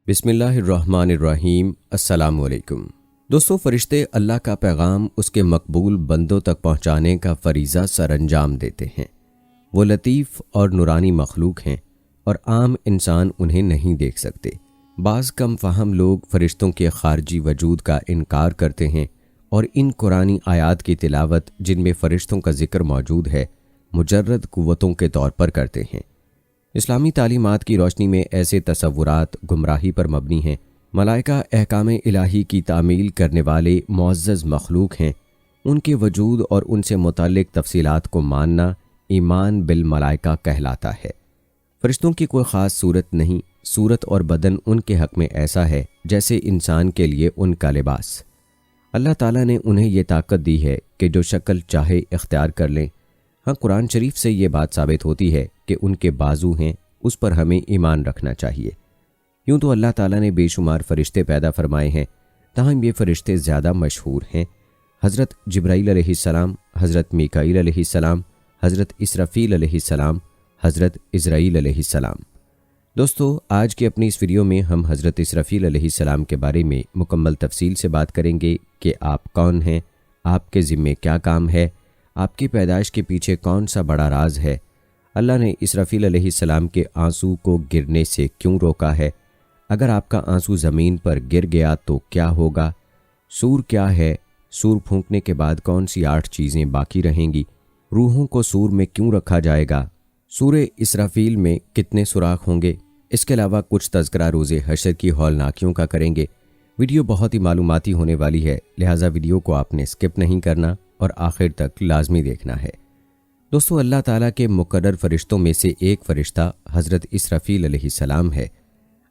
بسم اللہ الرحمن الرحیم۔ السلام علیکم دوستو، فرشتے اللہ کا پیغام اس کے مقبول بندوں تک پہنچانے کا فریضہ سر انجام دیتے ہیں۔ وہ لطیف اور نورانی مخلوق ہیں اور عام انسان انہیں نہیں دیکھ سکتے۔ بعض کم فہم لوگ فرشتوں کے خارجی وجود کا انکار کرتے ہیں اور ان قرآنی آیات کی تلاوت جن میں فرشتوں کا ذکر موجود ہے مجرد قوتوں کے طور پر کرتے ہیں۔ اسلامی تعلیمات کی روشنی میں ایسے تصورات گمراہی پر مبنی ہیں۔ ملائکہ احکام الہی کی تعمیل کرنے والے معزز مخلوق ہیں۔ ان کے وجود اور ان سے متعلق تفصیلات کو ماننا ایمان بالملائکہ کہلاتا ہے۔ فرشتوں کی کوئی خاص صورت نہیں، صورت اور بدن ان کے حق میں ایسا ہے جیسے انسان کے لیے ان کا لباس۔ اللہ تعالیٰ نے انہیں یہ طاقت دی ہے کہ جو شکل چاہے اختیار کر لیں۔ ہاں، قرآن شریف سے یہ بات ثابت ہوتی ہے کہ ان کے بازو ہیں، اس پر ہمیں ایمان رکھنا چاہیے۔ یوں تو اللہ تعالیٰ نے بے شمار فرشتے پیدا فرمائے ہیں، تاہم یہ فرشتے زیادہ مشہور ہیں۔ حضرت جبرائیل علیہ السلام، حضرت میکائیل علیہ السلام، حضرت اسرافیل علیہ السلام، حضرت عزرائیل علیہ السلام۔ دوستو، آج کی اپنی اس ویڈیو میں ہم حضرت اسرافیل علیہ السلام کے بارے میں مکمل تفصیل سے بات کریں گے کہ آپ کون ہیں، آپ کے ذمے کیا کام ہے، آپ کی پیدائش کے پیچھے کون سا بڑا راز ہے، اللہ نے اسرافیل علیہ السلام کے آنسو کو گرنے سے کیوں روکا ہے، اگر آپ کا آنسو زمین پر گر گیا تو کیا ہوگا، سور کیا ہے، سور پھونکنے کے بعد کون سی 8 چیزیں باقی رہیں گی، روحوں کو سور میں کیوں رکھا جائے گا، سورہ اسرافیل میں کتنے سوراخ ہوں گے، اس کے علاوہ کچھ تذکرہ روز حشر کی ہولناکیوں کا کریں گے۔ ویڈیو بہت ہی معلوماتی ہونے والی ہے، لہٰذا ویڈیو کو آپ نے اسکپ نہیں کرنا اور آخر تک لازمی دیکھنا ہے۔ دوستو، اللہ تعالیٰ کے مقرر فرشتوں میں سے ایک فرشتہ حضرت اسرافیل علیہ السلام ہے۔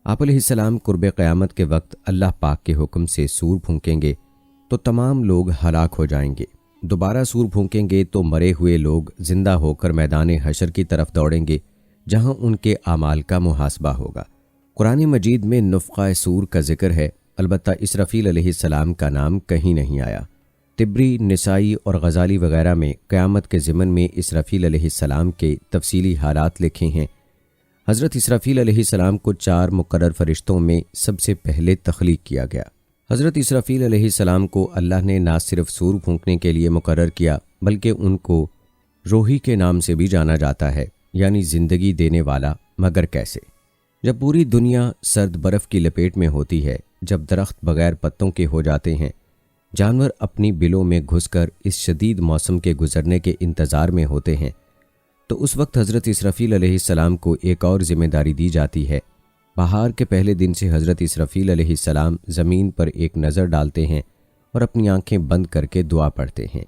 آپ علیہ السلام قرب قیامت کے وقت اللہ پاک کے حکم سے سور پھونکیں گے تو تمام لوگ ہلاک ہو جائیں گے۔ دوبارہ سور پھونکیں گے تو مرے ہوئے لوگ زندہ ہو کر میدان حشر کی طرف دوڑیں گے، جہاں ان کے اعمال کا محاسبہ ہوگا۔ قرآن مجید میں نفخہ سور کا ذکر ہے، البتہ اسرافیل علیہ السلام کا نام کہیں نہیں آیا۔ طبری، نسائی اور غزالی وغیرہ میں قیامت کے ضمن میں اسرافیل علیہ السلام کے تفصیلی حالات لکھے ہیں۔ حضرت اسرافیل علیہ السلام کو 4 مقرر فرشتوں میں سب سے پہلے تخلیق کیا گیا۔ حضرت اسرافیل علیہ السلام کو اللہ نے نہ صرف سور پھونکنے کے لیے مقرر کیا بلکہ ان کو روحی کے نام سے بھی جانا جاتا ہے، یعنی زندگی دینے والا۔ مگر کیسے؟ جب پوری دنیا سرد برف کی لپیٹ میں ہوتی ہے، جب درخت بغیر پتوں کے ہو جاتے ہیں، جانور اپنی بلوں میں گھس کر اس شدید موسم کے گزرنے کے انتظار میں ہوتے ہیں، تو اس وقت حضرت اسرافیل علیہ السلام کو ایک اور ذمہ داری دی جاتی ہے۔ بہار کے پہلے دن سے حضرت اسرافیل علیہ السلام زمین پر ایک نظر ڈالتے ہیں اور اپنی آنکھیں بند کر کے دعا پڑھتے ہیں۔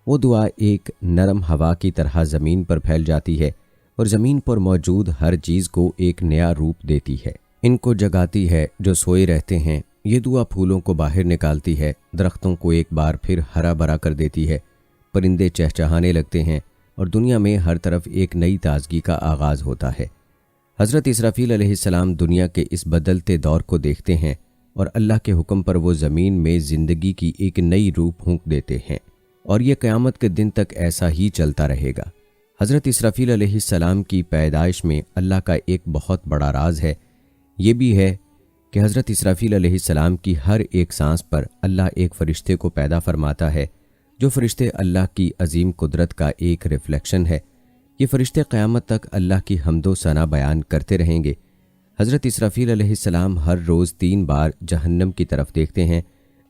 وہ دعا ایک نرم ہوا کی طرح زمین پر پھیل جاتی ہے اور زمین پر موجود ہر چیز کو ایک نیا روپ دیتی ہے، ان کو جگاتی ہے جو سوئے رہتے ہیں۔ یہ دعا پھولوں کو باہر نکالتی ہے، درختوں کو ایک بار پھر ہرا بھرا کر دیتی ہے، پرندے چہچہانے لگتے ہیں اور دنیا میں ہر طرف ایک نئی تازگی کا آغاز ہوتا ہے۔ حضرت اسرافیل علیہ السلام دنیا کے اس بدلتے دور کو دیکھتے ہیں اور اللہ کے حکم پر وہ زمین میں زندگی کی ایک نئی روح پھونک دیتے ہیں، اور یہ قیامت کے دن تک ایسا ہی چلتا رہے گا۔ حضرت اسرافیل علیہ السلام کی پیدائش میں اللہ کا ایک بہت بڑا راز ہے۔ یہ بھی ہے کہ حضرت اسرافیل علیہ السلام کی ہر ایک سانس پر اللہ ایک فرشتے کو پیدا فرماتا ہے، جو فرشتے اللہ کی عظیم قدرت کا ایک ریفلیکشن ہے۔ یہ فرشتے قیامت تک اللہ کی حمد و ثنا بیان کرتے رہیں گے۔ حضرت اسرافیل علیہ السلام ہر روز 3 بار جہنم کی طرف دیکھتے ہیں،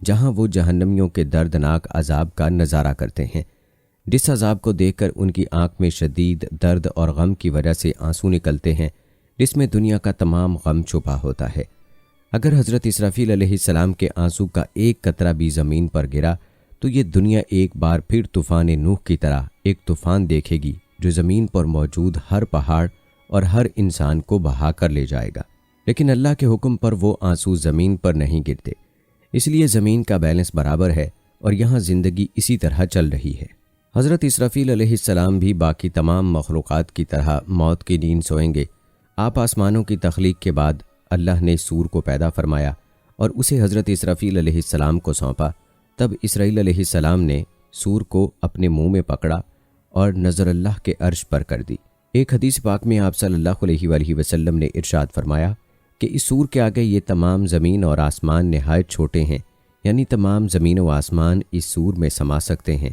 جہاں وہ جہنمیوں کے دردناک عذاب کا نظارہ کرتے ہیں، جس عذاب کو دیکھ کر ان کی آنکھ میں شدید درد اور غم کی وجہ سے آنسو نکلتے ہیں، جس میں دنیا کا تمام غم چھپا ہوتا ہے۔ اگر حضرت اسرافیل علیہ السلام کے آنسو کا ایک قطرہ بھی زمین پر گرا تو یہ دنیا ایک بار پھر طوفان نوح کی طرح ایک طوفان دیکھے گی جو زمین پر موجود ہر پہاڑ اور ہر انسان کو بہا کر لے جائے گا۔ لیکن اللہ کے حکم پر وہ آنسو زمین پر نہیں گرتے، اس لیے زمین کا بیلنس برابر ہے اور یہاں زندگی اسی طرح چل رہی ہے۔ حضرت اسرافیل علیہ السلام بھی باقی تمام مخلوقات کی طرح موت کی نیند سوئیں گے۔ آپ آسمانوں کی تخلیق کے بعد اللہ نے سور کو پیدا فرمایا اور اسے حضرت اسرافیل علیہ السلام کو سونپا۔ تب اسرائیل علیہ السلام نے سور کو اپنے منہ میں پکڑا اور نظر اللہ کے عرش پر کر دی۔ ایک حدیث پاک میں آپ صلی اللہ علیہ وآلہ وسلم نے ارشاد فرمایا کہ اس سور کے آگے یہ تمام زمین اور آسمان نہایت چھوٹے ہیں، یعنی تمام زمین و آسمان اس سور میں سما سکتے ہیں۔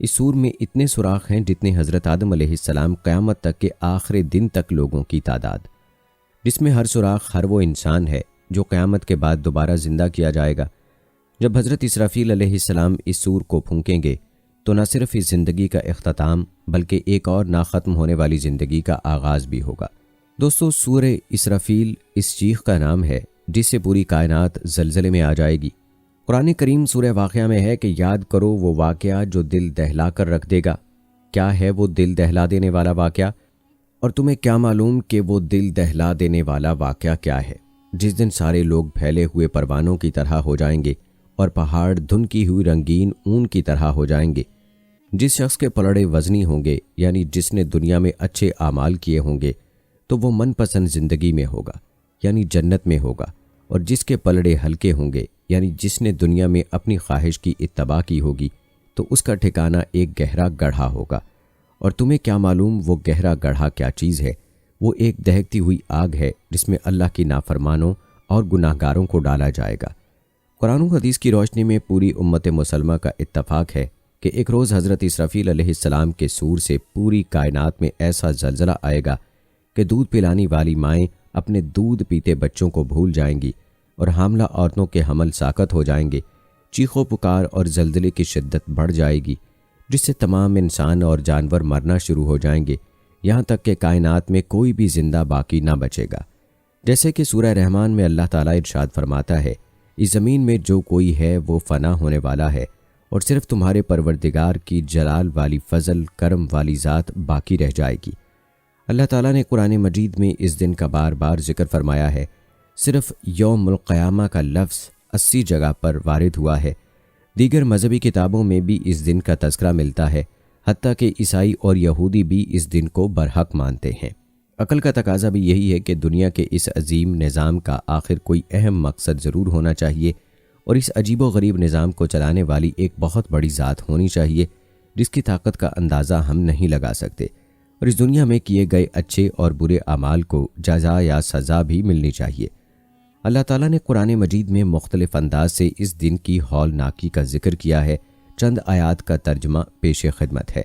اس سور میں اتنے سوراخ ہیں جتنے حضرت آدم علیہ السلام قیامت تک کے آخری دن تک لوگوں کی تعداد، جس میں ہر سوراخ ہر وہ انسان ہے جو قیامت کے بعد دوبارہ زندہ کیا جائے گا۔ جب حضرت اسرافیل علیہ السلام اس سور کو پھونکیں گے تو نہ صرف اس زندگی کا اختتام بلکہ ایک اور نہ ختم ہونے والی زندگی کا آغاز بھی ہوگا۔ دوستو، سورہ اسرافیل اس چیخ کا نام ہے جس سے پوری کائنات زلزلے میں آ جائے گی۔ قرآن کریم سورہ واقعہ میں ہے کہ یاد کرو وہ واقعہ جو دل دہلا کر رکھ دے گا۔ کیا ہے وہ دل دہلا دینے والا واقعہ؟ اور تمہیں کیا معلوم کہ وہ دل دہلا دینے والا واقعہ کیا ہے؟ جس دن سارے لوگ پھیلے ہوئے پروانوں کی طرح ہو جائیں گے اور پہاڑ دھنکی ہوئی رنگین اون کی طرح ہو جائیں گے۔ جس شخص کے پلڑے وزنی ہوں گے، یعنی جس نے دنیا میں اچھے اعمال کیے ہوں گے، تو وہ من پسند زندگی میں ہوگا، یعنی جنت میں ہوگا، اور جس کے پلڑے ہلکے ہوں گے، یعنی جس نے دنیا میں اپنی خواہش کی اتباع کی ہوگی، تو اس کا ٹھکانہ ایک گہرا گڑھا ہوگا۔ اور تمہیں کیا معلوم وہ گہرا گڑھا کیا چیز ہے؟ وہ ایک دہکتی ہوئی آگ ہے جس میں اللہ کی نافرمانوں اور گناہ گاروں کو ڈالا جائے گا۔ قرآن و حدیث کی روشنی میں پوری امت مسلمہ کا اتفاق ہے کہ ایک روز حضرت اسرافیل علیہ السلام کے سور سے پوری کائنات میں ایسا زلزلہ آئے گا کہ دودھ پلانے والی مائیں اپنے دودھ پیتے بچوں کو بھول جائیں گی اور حاملہ عورتوں کے حمل ساقط ہو جائیں گے۔ چیخ و پکار اور زلزلے کی شدت بڑھ جائے گی جس سے تمام انسان اور جانور مرنا شروع ہو جائیں گے، یہاں تک کہ کائنات میں کوئی بھی زندہ باقی نہ بچے گا۔ جیسے کہ سورہ رحمان میں اللہ تعالیٰ ارشاد فرماتا ہے، اس زمین میں جو کوئی ہے وہ فنا ہونے والا ہے اور صرف تمہارے پروردگار کی جلال والی فضل کرم والی ذات باقی رہ جائے گی۔ اللہ تعالیٰ نے قرآن مجید میں اس دن کا بار بار ذکر فرمایا ہے۔ صرف یوم القیامہ کا لفظ 80 جگہ پر وارد ہوا ہے۔ دیگر مذہبی کتابوں میں بھی اس دن کا تذکرہ ملتا ہے، حتیٰ کہ عیسائی اور یہودی بھی اس دن کو برحق مانتے ہیں۔ عقل کا تقاضا بھی یہی ہے کہ دنیا کے اس عظیم نظام کا آخر کوئی اہم مقصد ضرور ہونا چاہیے، اور اس عجیب و غریب نظام کو چلانے والی ایک بہت بڑی ذات ہونی چاہیے جس کی طاقت کا اندازہ ہم نہیں لگا سکتے، اور اس دنیا میں کیے گئے اچھے اور برے اعمال کو جزا یا سزا بھی ملنی چاہیے۔ اللہ تعالیٰ نے قرآن مجید میں مختلف انداز سے اس دن کی ہولناکی کا ذکر کیا ہے۔ چند آیات کا ترجمہ پیش خدمت ہے۔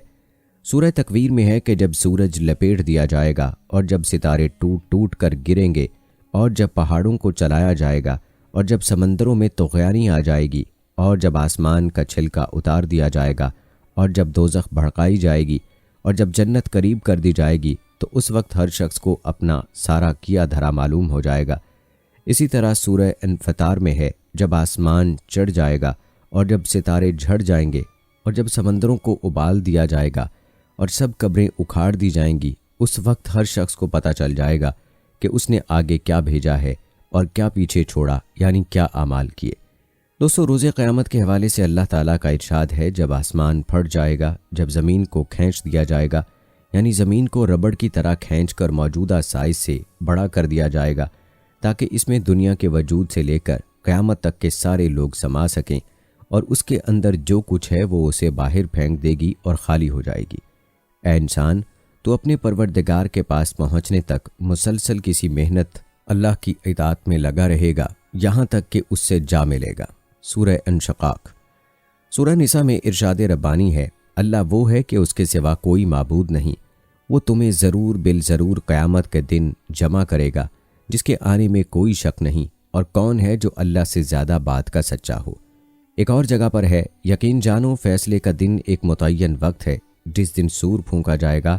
سورہ تکویر میں ہے کہ جب سورج لپیٹ دیا جائے گا اور جب ستارے ٹوٹ ٹوٹ کر گریں گے اور جب پہاڑوں کو چلایا جائے گا اور جب سمندروں میں طغیانی آ جائے گی اور جب آسمان کا چھلکا اتار دیا جائے گا اور جب دوزخ بھڑکائی جائے گی اور جب جنت قریب کر دی جائے گی، تو اس وقت ہر شخص کو اپنا سارا کیا دھرا معلوم ہو جائے گا۔ اسی طرح سورہ انفطار میں ہے، جب آسمان چڑھ جائے گا اور جب ستارے جھڑ جائیں گے اور جب سمندروں کو ابال دیا جائے گا اور سب قبریں اکھاڑ دی جائیں گی، اس وقت ہر شخص کو پتہ چل جائے گا کہ اس نے آگے کیا بھیجا ہے اور کیا پیچھے چھوڑا، یعنی کیا اعمال کیے۔ دوستو، روز قیامت کے حوالے سے اللہ تعالیٰ کا ارشاد ہے، جب آسمان پھٹ جائے گا، جب زمین کو کھینچ دیا جائے گا، یعنی زمین کو ربڑ کی طرح کھینچ کر موجودہ سائز سے بڑا کر دیا جائے گا تاکہ اس میں دنیا کے وجود سے لے کر قیامت تک کے سارے لوگ سما سکیں، اور اس کے اندر جو کچھ ہے وہ اسے باہر پھینک دے گی اور خالی ہو جائے گی۔ اے انسان، تو اپنے پروردگار کے پاس پہنچنے تک مسلسل کسی محنت اللہ کی اطاعت میں لگا رہے گا یہاں تک کہ اس سے جا ملے گا۔ سورہ انشقاق۔ سورہ نساء میں ارشاد ربانی ہے، اللہ وہ ہے کہ اس کے سوا کوئی معبود نہیں، وہ تمہیں ضرور بالضرور قیامت کے دن جمع کرے گا جس کے آنے میں کوئی شک نہیں، اور کون ہے جو اللہ سے زیادہ بات کا سچا ہو۔ ایک اور جگہ پر ہے، یقین جانو فیصلے کا دن ایک متعین وقت ہے، جس دن سور پھونکا جائے گا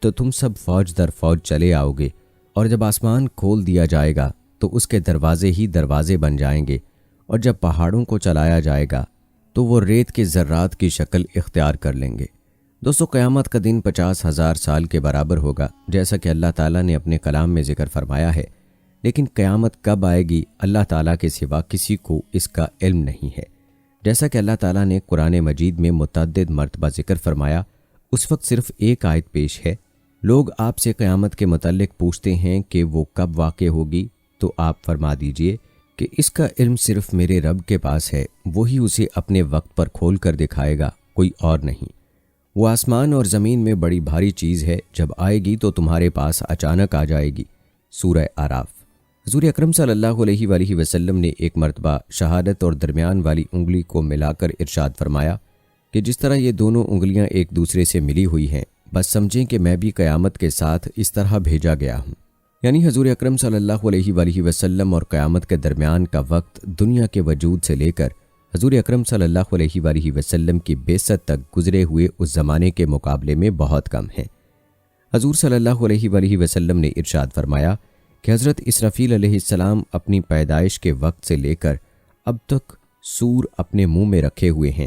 تو تم سب فوج در فوج چلے آؤ گے، اور جب آسمان کھول دیا جائے گا تو اس کے دروازے ہی دروازے بن جائیں گے، اور جب پہاڑوں کو چلایا جائے گا تو وہ ریت کے ذرات کی شکل اختیار کر لیں گے۔ دوستو، قیامت کا دن 50,000 سال کے برابر ہوگا، جیسا کہ اللہ تعالیٰ نے اپنے کلام میں ذکر فرمایا ہے، لیکن قیامت کب آئے گی اللہ تعالیٰ کے سوا کسی کو اس کا علم نہیں ہے۔ جیسا کہ اللہ تعالیٰ نے قرآن مجید میں متعدد مرتبہ ذکر فرمایا، اس وقت صرف ایک آیت پیش ہے۔ لوگ آپ سے قیامت کے متعلق پوچھتے ہیں کہ وہ کب واقع ہوگی، تو آپ فرما دیجئے کہ اس کا علم صرف میرے رب کے پاس ہے، وہی اسے اپنے وقت پر کھول کر دکھائے گا، کوئی اور نہیں۔ وہ آسمان اور زمین میں بڑی بھاری چیز ہے، جب آئے گی تو تمہارے پاس اچانک آ جائے گی۔ سورہ اعراف۔ حضور اکرم صلی اللہ علیہ وآلہ وسلم نے ایک مرتبہ شہادت اور درمیان والی انگلی کو ملا کر ارشاد فرمایا کہ جس طرح یہ دونوں انگلیاں ایک دوسرے سے ملی ہوئی ہیں، بس سمجھیں کہ میں بھی قیامت کے ساتھ اس طرح بھیجا گیا ہوں۔ یعنی حضور اکرم صلی اللہ علیہ وآلہ وسلم اور قیامت کے درمیان کا وقت دنیا کے وجود سے لے کر حضور اکرم صلی اللہ علیہ وآلہ وسلم کی بعثت تک گزرے ہوئے اس زمانے کے مقابلے میں بہت کم ہے۔ حضور صلی اللہ علیہ وآلہ وسلم نے ارشاد فرمایا کہ حضرت اسرافیل علیہ السلام اپنی پیدائش کے وقت سے لے کر اب تک سور اپنے منہ میں رکھے ہوئے ہیں،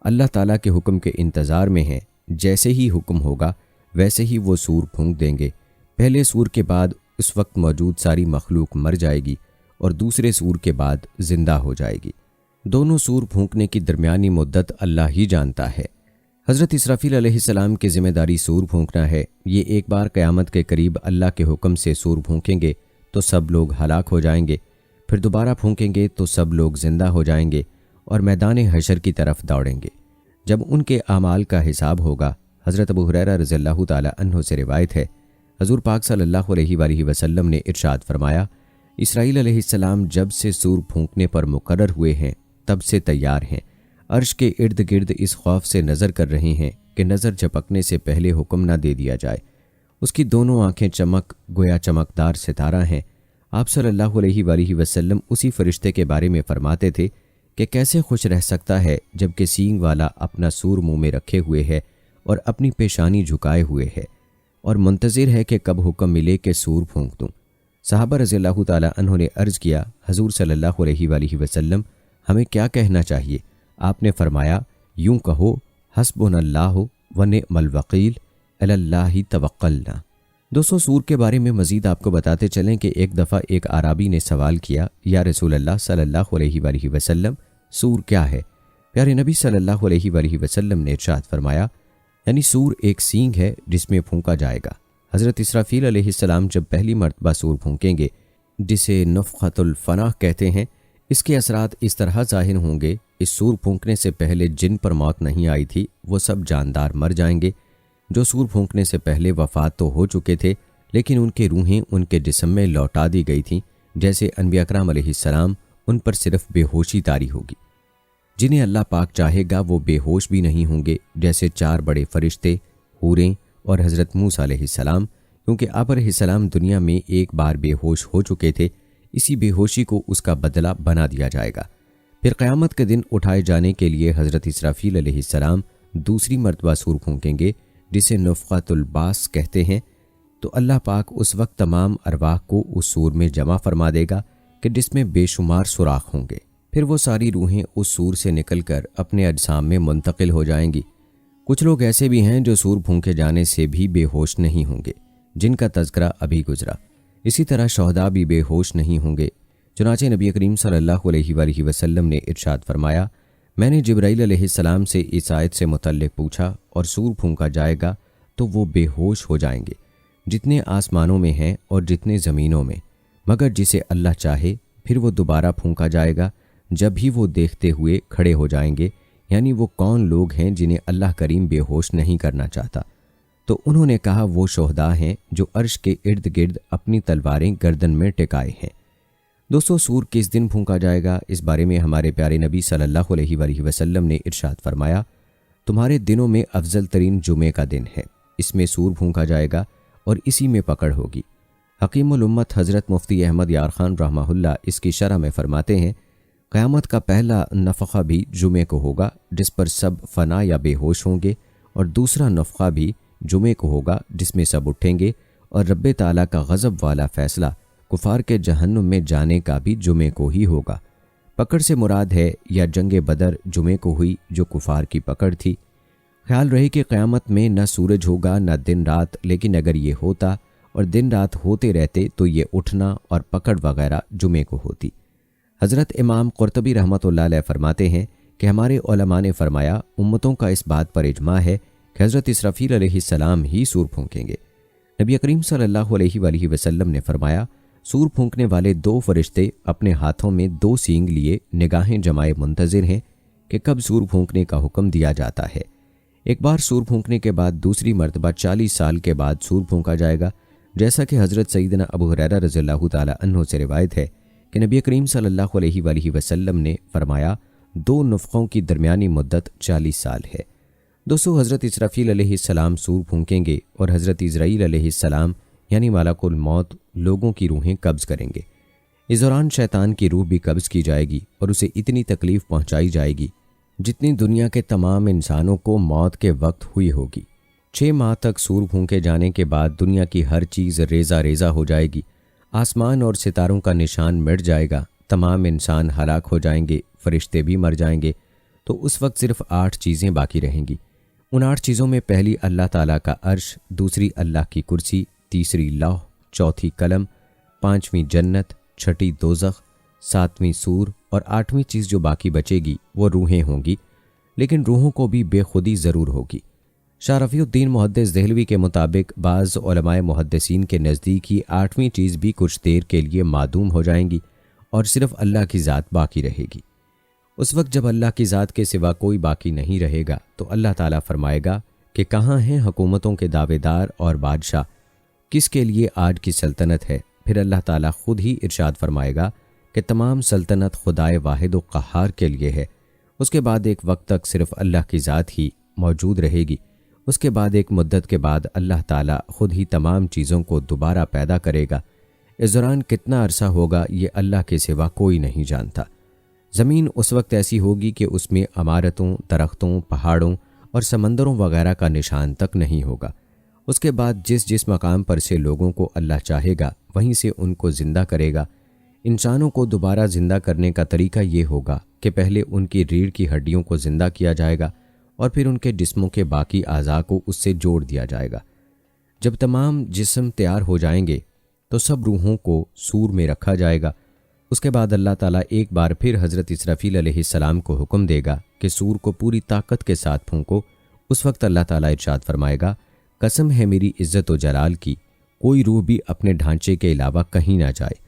اللہ تعالیٰ کے حکم کے انتظار میں ہیں۔ جیسے ہی حکم ہوگا ویسے ہی وہ سور پھونک دیں گے۔ پہلے سور کے بعد اس وقت موجود ساری مخلوق مر جائے گی اور دوسرے سور کے بعد زندہ ہو جائے گی۔ دونوں سور پھونکنے کی درمیانی مدت اللہ ہی جانتا ہے۔ حضرت اسرافیل علیہ السلام کی ذمہ داری سور پھونکنا ہے۔ یہ ایک بار قیامت کے قریب اللہ کے حکم سے سور پھونکیں گے تو سب لوگ ہلاک ہو جائیں گے، پھر دوبارہ پھونکیں گے تو سب لوگ زندہ ہو جائیں گے اور میدان حشر کی طرف دوڑیں گے۔ جب ان کے اعمال کا حساب ہوگا، حضرت ابو ہریرہ رضی اللہ تعالی عنہ سے روایت ہے، حضور پاک صلی اللہ علیہ وآلہ وسلم نے ارشاد فرمایا، اسرائیل علیہ السلام جب سے سور پھونکنے پر مقرر ہوئے ہیں تب سے تیار ہیں، عرش کے ارد گرد اس خوف سے نظر کر رہے ہیں کہ نظر جھپکنے سے پہلے حکم نہ دے دیا جائے۔ اس کی دونوں آنکھیں چمک گویا چمکدار ستارہ ہیں۔ آپ صلی اللہ علیہ وآلہ وسلم اسی فرشتے کے بارے میں فرماتے تھے کہ کیسے خوش رہ سکتا ہے جب کہ سینگ والا اپنا سور منہ میں رکھے ہوئے ہے اور اپنی پیشانی جھکائے ہوئے ہے اور منتظر ہے کہ کب حکم ملے کہ سور پھونک دوں۔ صحابہ رضی اللہ تعالی عنہ نے عرض کیا، حضور صلی اللہ علیہ وآلہ وسلم ہمیں کیا کہنا چاہیے؟ آپ نے فرمایا، یوں کہو، حسبنا اللہ و نعم الوکیل، الی اللہ توکلنا۔ دوستو، سور کے بارے میں مزید آپ کو بتاتے چلیں کہ ایک دفعہ ایک اعرابی نے سوال کیا، یا رسول اللہ صلی اللہ علیہ وآلہ وسلم، سور کیا ہے؟ پیارے نبی صلی اللہ علیہ وآلہ وسلم نے ارشاد فرمایا، یعنی سور ایک سینگ ہے جس میں پھونکا جائے گا۔ حضرت اسرافیل علیہ السلام جب پہلی مرتبہ سور پھونکیں گے، جسے نفخۃ الفناء کہتے ہیں، اس کے اثرات اس طرح ظاہر ہوں گے، اس سور پھونکنے سے پہلے جن پر موت نہیں آئی تھی وہ سب جاندار مر جائیں گے۔ جو سور پھونکنے سے پہلے وفات تو ہو چکے تھے لیکن ان کے روحیں ان کے جسم میں لوٹا دی گئی تھیں، جیسے انبیاء اکرام علیہ السلام، ان پر صرف بے ہوشی طاری ہوگی۔ جنہیں اللہ پاک چاہے گا وہ بے ہوش بھی نہیں ہوں گے، جیسے 4 بڑے فرشتے، حوریں اور حضرت موسیٰ علیہ السلام، کیونکہ آپ علیہ السلام دنیا میں ایک بار بے ہوش ہو چکے تھے، اسی بے ہوشی کو اس کا بدلہ بنا دیا جائے گا۔ پھر قیامت کے دن اٹھائے جانے کے لیے حضرت اسرافیل علیہ السلام دوسری مرتبہ سور پھونکیں گے، جسے نفخۃ البعث کہتے ہیں، تو اللہ پاک اس وقت تمام ارواح کو اس سور میں جمع فرما دے گا کہ جس میں بے شمار سوراخ ہوں گے۔ پھر وہ ساری روحیں اس سور سے نکل کر اپنے اجسام میں منتقل ہو جائیں گی۔ کچھ لوگ ایسے بھی ہیں جو سور پھونکے جانے سے بھی بے ہوش نہیں ہوں گے، جن کا تذکرہ ابھی گزرا۔ اسی طرح شہداء بھی بے ہوش نہیں ہوں گے۔ چنانچہ نبی کریم صلی اللہ علیہ وآلہ وسلم نے ارشاد فرمایا، میں نے جبرائیل علیہ السلام سے اس آیت سے متعلق پوچھا، اور سور پھونکا جائے گا تو وہ بے ہوش ہو جائیں گے، جتنے آسمانوں میں ہیں اور جتنے زمینوں میں، مگر جسے اللہ چاہے۔ پھر وہ دوبارہ پھونکا جائے گا، جب ہی وہ دیکھتے ہوئے کھڑے ہو جائیں گے، یعنی وہ کون لوگ ہیں جنہیں اللہ کریم بے ہوش نہیں کرنا چاہتا؟ تو انہوں نے کہا، وہ شہداء ہیں جو عرش کے ارد گرد اپنی تلواریں گردن میں ٹکائے ہیں۔ دوستو، سور کس دن پھونکا جائے گا، اس بارے میں ہمارے پیارے نبی صلی اللہ علیہ وآلہ وسلم نے ارشاد فرمایا، تمہارے دنوں میں افضل ترین جمعے کا دن ہے، اس میں سور پھونکا جائے گا اور اسی میں پکڑ ہوگی۔ حکیم الامت حضرت مفتی احمد یار خان رحمہ اللہ اس کی شرح میں فرماتے ہیں، قیامت کا پہلا نفخہ بھی جمعے کو ہوگا، جس پر سب فنا یا بے ہوش ہوں گے، اور دوسرا نفخہ بھی جمعے کو ہوگا، جس میں سب اٹھیں گے، اور رب تعالیٰ کا غضب والا فیصلہ کفار کے جہنم میں جانے کا بھی جمعے کو ہی ہوگا۔ پکڑ سے مراد ہے یا جنگ بدر جمعے کو ہوئی جو کفار کی پکڑ تھی۔ خیال رہے کہ قیامت میں نہ سورج ہوگا نہ دن رات، لیکن اگر یہ ہوتا اور دن رات ہوتے رہتے تو یہ اٹھنا اور پکڑ وغیرہ جمعے کو ہوتی۔ حضرت امام قرطبی رحمۃ اللہ علیہ فرماتے ہیں کہ ہمارے علماء نے فرمایا، امتوں کا اس بات پر اجماع ہے کہ حضرت اسرافیل علیہ السلام ہی سور پھونکیں گے۔ نبی کریم صلی اللہ علیہ وآلہ وسلم نے فرمایا، سور پھونکنے والے 2 فرشتے اپنے ہاتھوں میں 2 سینگ لیے نگاہیں جمائے منتظر ہیں کہ کب سور پھونکنے کا حکم دیا جاتا ہے۔ ایک بار سور پھونکنے کے بعد دوسری مرتبہ 40 سال کے بعد سور پھونکا جائے گا، جیسا کہ حضرت سیدنا ابو ہریرہ رضی اللہ تعالیٰ عنہ سے روایت ہے کہ نبی کریم صلی اللہ علیہ وآلہ وسلم نے فرمایا 2 نفخوں کی درمیانی مدت 40 سال ہے۔ دوستو، حضرت اسرافیل علیہ السلام سور پھونکیں گے اور حضرت اسرائیل علیہ السلام یعنی ملک الموت لوگوں کی روحیں قبض کریں گے۔ اس دوران شیطان کی روح بھی قبض کی جائے گی اور اسے اتنی تکلیف پہنچائی جائے گی جتنی دنیا کے تمام انسانوں کو موت کے وقت ہوئی ہوگی۔ 6 ماہ تک سور پھونکے جانے کے بعد دنیا کی ہر چیز ریزہ ریزہ ہو جائے گی، آسمان اور ستاروں کا نشان مٹ جائے گا، تمام انسان ہلاک ہو جائیں گے، فرشتے بھی مر جائیں گے، تو اس وقت صرف 8 چیزیں باقی رہیں گی۔ ان 8 چیزوں میں پہلی اللہ تعالیٰ کا عرش، دوسری اللہ کی کرسی، تیسری لوح، چوتھی قلم، 5ویں جنت، 6ٹھی دوزخ، 7ویں سور اور 8ویں چیز جو باقی بچے گی وہ روحیں ہوں گی، لیکن روحوں کو بھی بے خودی ضرور ہوگی۔ شاہ رفیع الدین محدث دہلوی کے مطابق بعض علماء محدثین کے نزدیک ہی 8ویں چیز بھی کچھ دیر کے لیے معدوم ہو جائیں گی اور صرف اللہ کی ذات باقی رہے گی۔ اس وقت جب اللہ کی ذات کے سوا کوئی باقی نہیں رہے گا تو اللہ تعالیٰ فرمائے گا کہ کہاں ہیں حکومتوں کے دعوے دار اور بادشاہ، کس کے لیے آج کی سلطنت ہے؟ پھر اللہ تعالیٰ خود ہی ارشاد فرمائے گا کہ تمام سلطنت خدائے واحد و قہار کے لیے ہے۔ اس کے بعد ایک وقت تک صرف اللہ کی ذات ہی موجود رہے گی۔ اس کے بعد ایک مدت کے بعد اللہ تعالیٰ خود ہی تمام چیزوں کو دوبارہ پیدا کرے گا۔ اس دوران کتنا عرصہ ہوگا یہ اللہ کے سوا کوئی نہیں جانتا۔ زمین اس وقت ایسی ہوگی کہ اس میں عمارتوں، درختوں، پہاڑوں اور سمندروں وغیرہ کا نشان تک نہیں ہوگا۔ اس کے بعد جس مقام پر سے لوگوں کو اللہ چاہے گا وہیں سے ان کو زندہ کرے گا۔ انسانوں کو دوبارہ زندہ کرنے کا طریقہ یہ ہوگا کہ پہلے ان کی ریڑھ کی ہڈیوں کو زندہ کیا جائے گا اور پھر ان کے جسموں کے باقی اعضاء کو اس سے جوڑ دیا جائے گا۔ جب تمام جسم تیار ہو جائیں گے تو سب روحوں کو سور میں رکھا جائے گا۔ اس کے بعد اللہ تعالیٰ ایک بار پھر حضرت اسرافیل علیہ السلام کو حکم دے گا کہ سور کو پوری طاقت کے ساتھ پھونکو۔ اس وقت اللہ تعالیٰ ارشاد فرمائے گا، قسم ہے میری عزت و جلال کی، کوئی روح بھی اپنے ڈھانچے کے علاوہ کہیں نہ جائے۔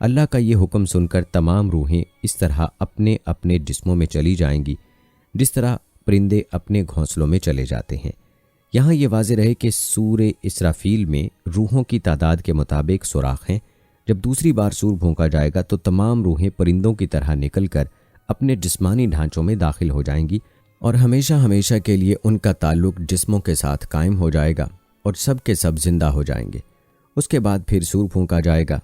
اللہ کا یہ حکم سن کر تمام روحیں اس طرح اپنے اپنے جسموں میں چلی جائیں گی جس طرح پرندے اپنے گھونسلوں میں چلے جاتے ہیں۔ یہاں یہ واضح رہے کہ سورہ اسرافیل میں روحوں کی تعداد کے مطابق سوراخ ہیں۔ جب دوسری بار سور پھونکا جائے گا تو تمام روحیں پرندوں کی طرح نکل کر اپنے جسمانی ڈھانچوں میں داخل ہو جائیں گی اور ہمیشہ ہمیشہ کے لیے ان کا تعلق جسموں کے ساتھ قائم ہو جائے گا اور سب کے سب زندہ ہو جائیں گے۔ اس کے بعد پھر سور پھونکا جائے گا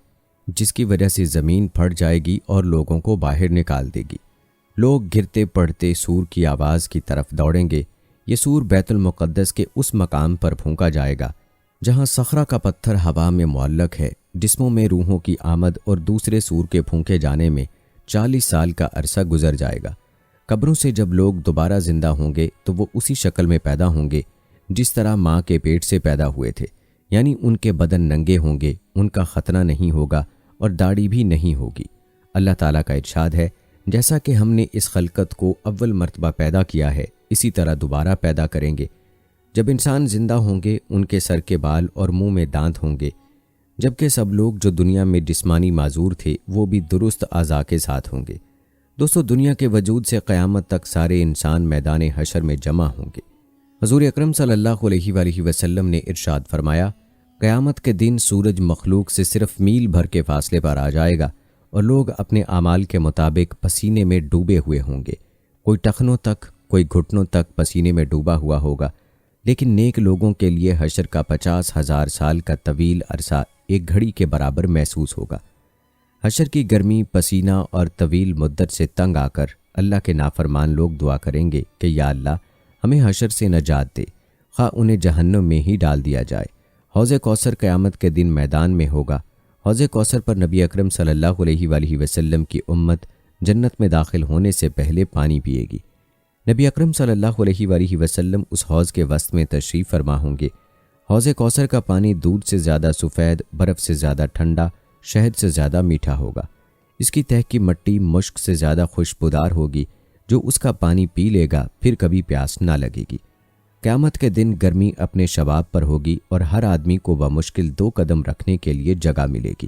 جس کی وجہ سے زمین پھٹ جائے گی اور لوگوں کو باہر نکال دے گی۔ لوگ گرتے پڑتے سور کی آواز کی طرف دوڑیں گے۔ یہ سور بیت المقدس کے اس مقام پر پھونکا جائے گا جہاں صخرہ کا پتھر ہوا میں معلق ہے۔ جسموں میں روحوں کی آمد اور دوسرے سور کے پھونکے جانے میں 40 سال کا عرصہ گزر جائے گا۔ قبروں سے جب لوگ دوبارہ زندہ ہوں گے تو وہ اسی شکل میں پیدا ہوں گے جس طرح ماں کے پیٹ سے پیدا ہوئے تھے، یعنی ان کے بدن ننگے ہوں گے، ان کا ختنہ نہیں ہوگا اور داڑھی بھی نہیں ہوگی۔ اللہ تعالیٰ کا ارشاد ہے، جیسا کہ ہم نے اس خلقت کو اول مرتبہ پیدا کیا ہے اسی طرح دوبارہ پیدا کریں گے۔ جب انسان زندہ ہوں گے ان کے سر کے بال اور منہ میں دانت ہوں گے، جبکہ سب لوگ جو دنیا میں جسمانی معذور تھے وہ بھی درست اعضاء کے ساتھ ہوں گے۔ دوستو، دنیا کے وجود سے قیامت تک سارے انسان میدان حشر میں جمع ہوں گے۔ حضور اکرم صلی اللہ علیہ وآلہ وسلم نے ارشاد فرمایا، قیامت کے دن سورج مخلوق سے صرف میل بھر کے فاصلے پر آ جائے گا اور لوگ اپنے اعمال کے مطابق پسینے میں ڈوبے ہوئے ہوں گے۔ کوئی ٹخنوں تک، کوئی گھٹنوں تک پسینے میں ڈوبا ہوا ہوگا، لیکن نیک لوگوں کے لیے حشر کا 50,000 سال کا طویل عرصہ ایک گھڑی کے برابر محسوس ہوگا۔ حشر کی گرمی، پسینہ اور طویل مدت سے تنگ آ کر اللہ کے نافرمان لوگ دعا کریں گے کہ یا اللہ ہمیں حشر سے نجات دے، خواہ انہیں جہنم میں ہی ڈال دیا جائے۔ حوض کوثر قیامت کے دن میدان میں ہوگا۔ حوض کوثر پر نبی اکرم صلی اللہ علیہ وآلہ وسلم کی امت جنت میں داخل ہونے سے پہلے پانی پیے گی۔ نبی اکرم صلی اللہ علیہ وآلہ وسلم اس حوض کے وسط میں تشریف فرما ہوں گے۔ حوض کوثر کا پانی دودھ سے زیادہ سفید، برف سے زیادہ ٹھنڈا، شہد سے زیادہ میٹھا ہوگا۔ اس کی تہ کی مٹی مشک سے زیادہ خوشبودار ہوگی۔ جو اس کا پانی پی لے گا پھر کبھی پیاس نہ لگے گی۔ قیامت کے دن گرمی اپنے شباب پر ہوگی اور ہر آدمی کو بمشکل 2 قدم رکھنے کے لیے جگہ ملے گی،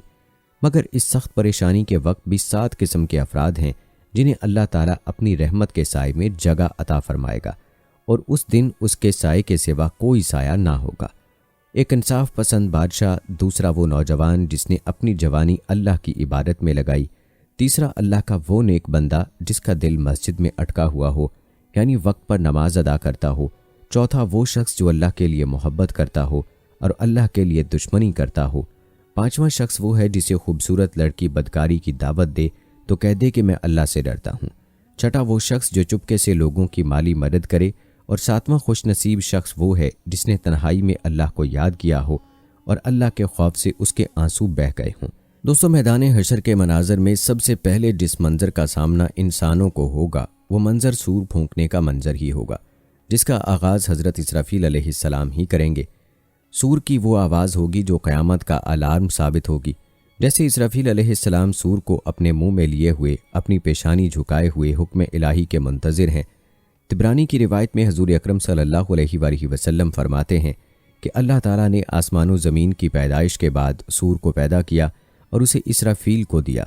مگر اس سخت پریشانی کے وقت بھی 7 قسم کے افراد ہیں جنہیں اللہ تعالیٰ اپنی رحمت کے سائے میں جگہ عطا فرمائے گا اور اس دن اس کے سائے کے سوا کوئی سایہ نہ ہوگا۔ ایک انصاف پسند بادشاہ، دوسرا وہ نوجوان جس نے اپنی جوانی اللہ کی عبادت میں لگائی، تیسرا اللہ کا وہ نیک بندہ جس کا دل مسجد میں اٹکا ہوا ہو یعنی وقت پر نماز ادا کرتا ہو، چوتھا وہ شخص جو اللہ کے لیے محبت کرتا ہو اور اللہ کے لیے دشمنی کرتا ہو، پانچواں شخص وہ ہے جسے خوبصورت لڑکی بدکاری کی دعوت دے تو کہہ دے کہ میں اللہ سے ڈرتا ہوں، چھٹا وہ شخص جو چپکے سے لوگوں کی مالی مدد کرے، اور ساتواں خوش نصیب شخص وہ ہے جس نے تنہائی میں اللہ کو یاد کیا ہو اور اللہ کے خوف سے اس کے آنسو بہہ گئے ہوں۔ دوستو، میدان حشر کے مناظر میں سب سے پہلے جس منظر کا سامنا انسانوں کو ہوگا وہ منظر سور پھونکنے کا منظر ہی ہوگا، جس کا آغاز حضرت اسرافیل علیہ السلام ہی کریں گے۔ سور کی وہ آواز ہوگی جو قیامت کا الارم ثابت ہوگی۔ جیسے اسرافیل علیہ السلام سور کو اپنے منہ میں لیے ہوئے اپنی پیشانی جھکائے ہوئے حکم الہی کے منتظر ہیں۔ طبرانی کی روایت میں حضور اکرم صلی اللہ علیہ وآلہ وسلم فرماتے ہیں کہ اللہ تعالیٰ نے آسمان و زمین کی پیدائش کے بعد سور کو پیدا کیا اور اسے اسرافیل کو دیا۔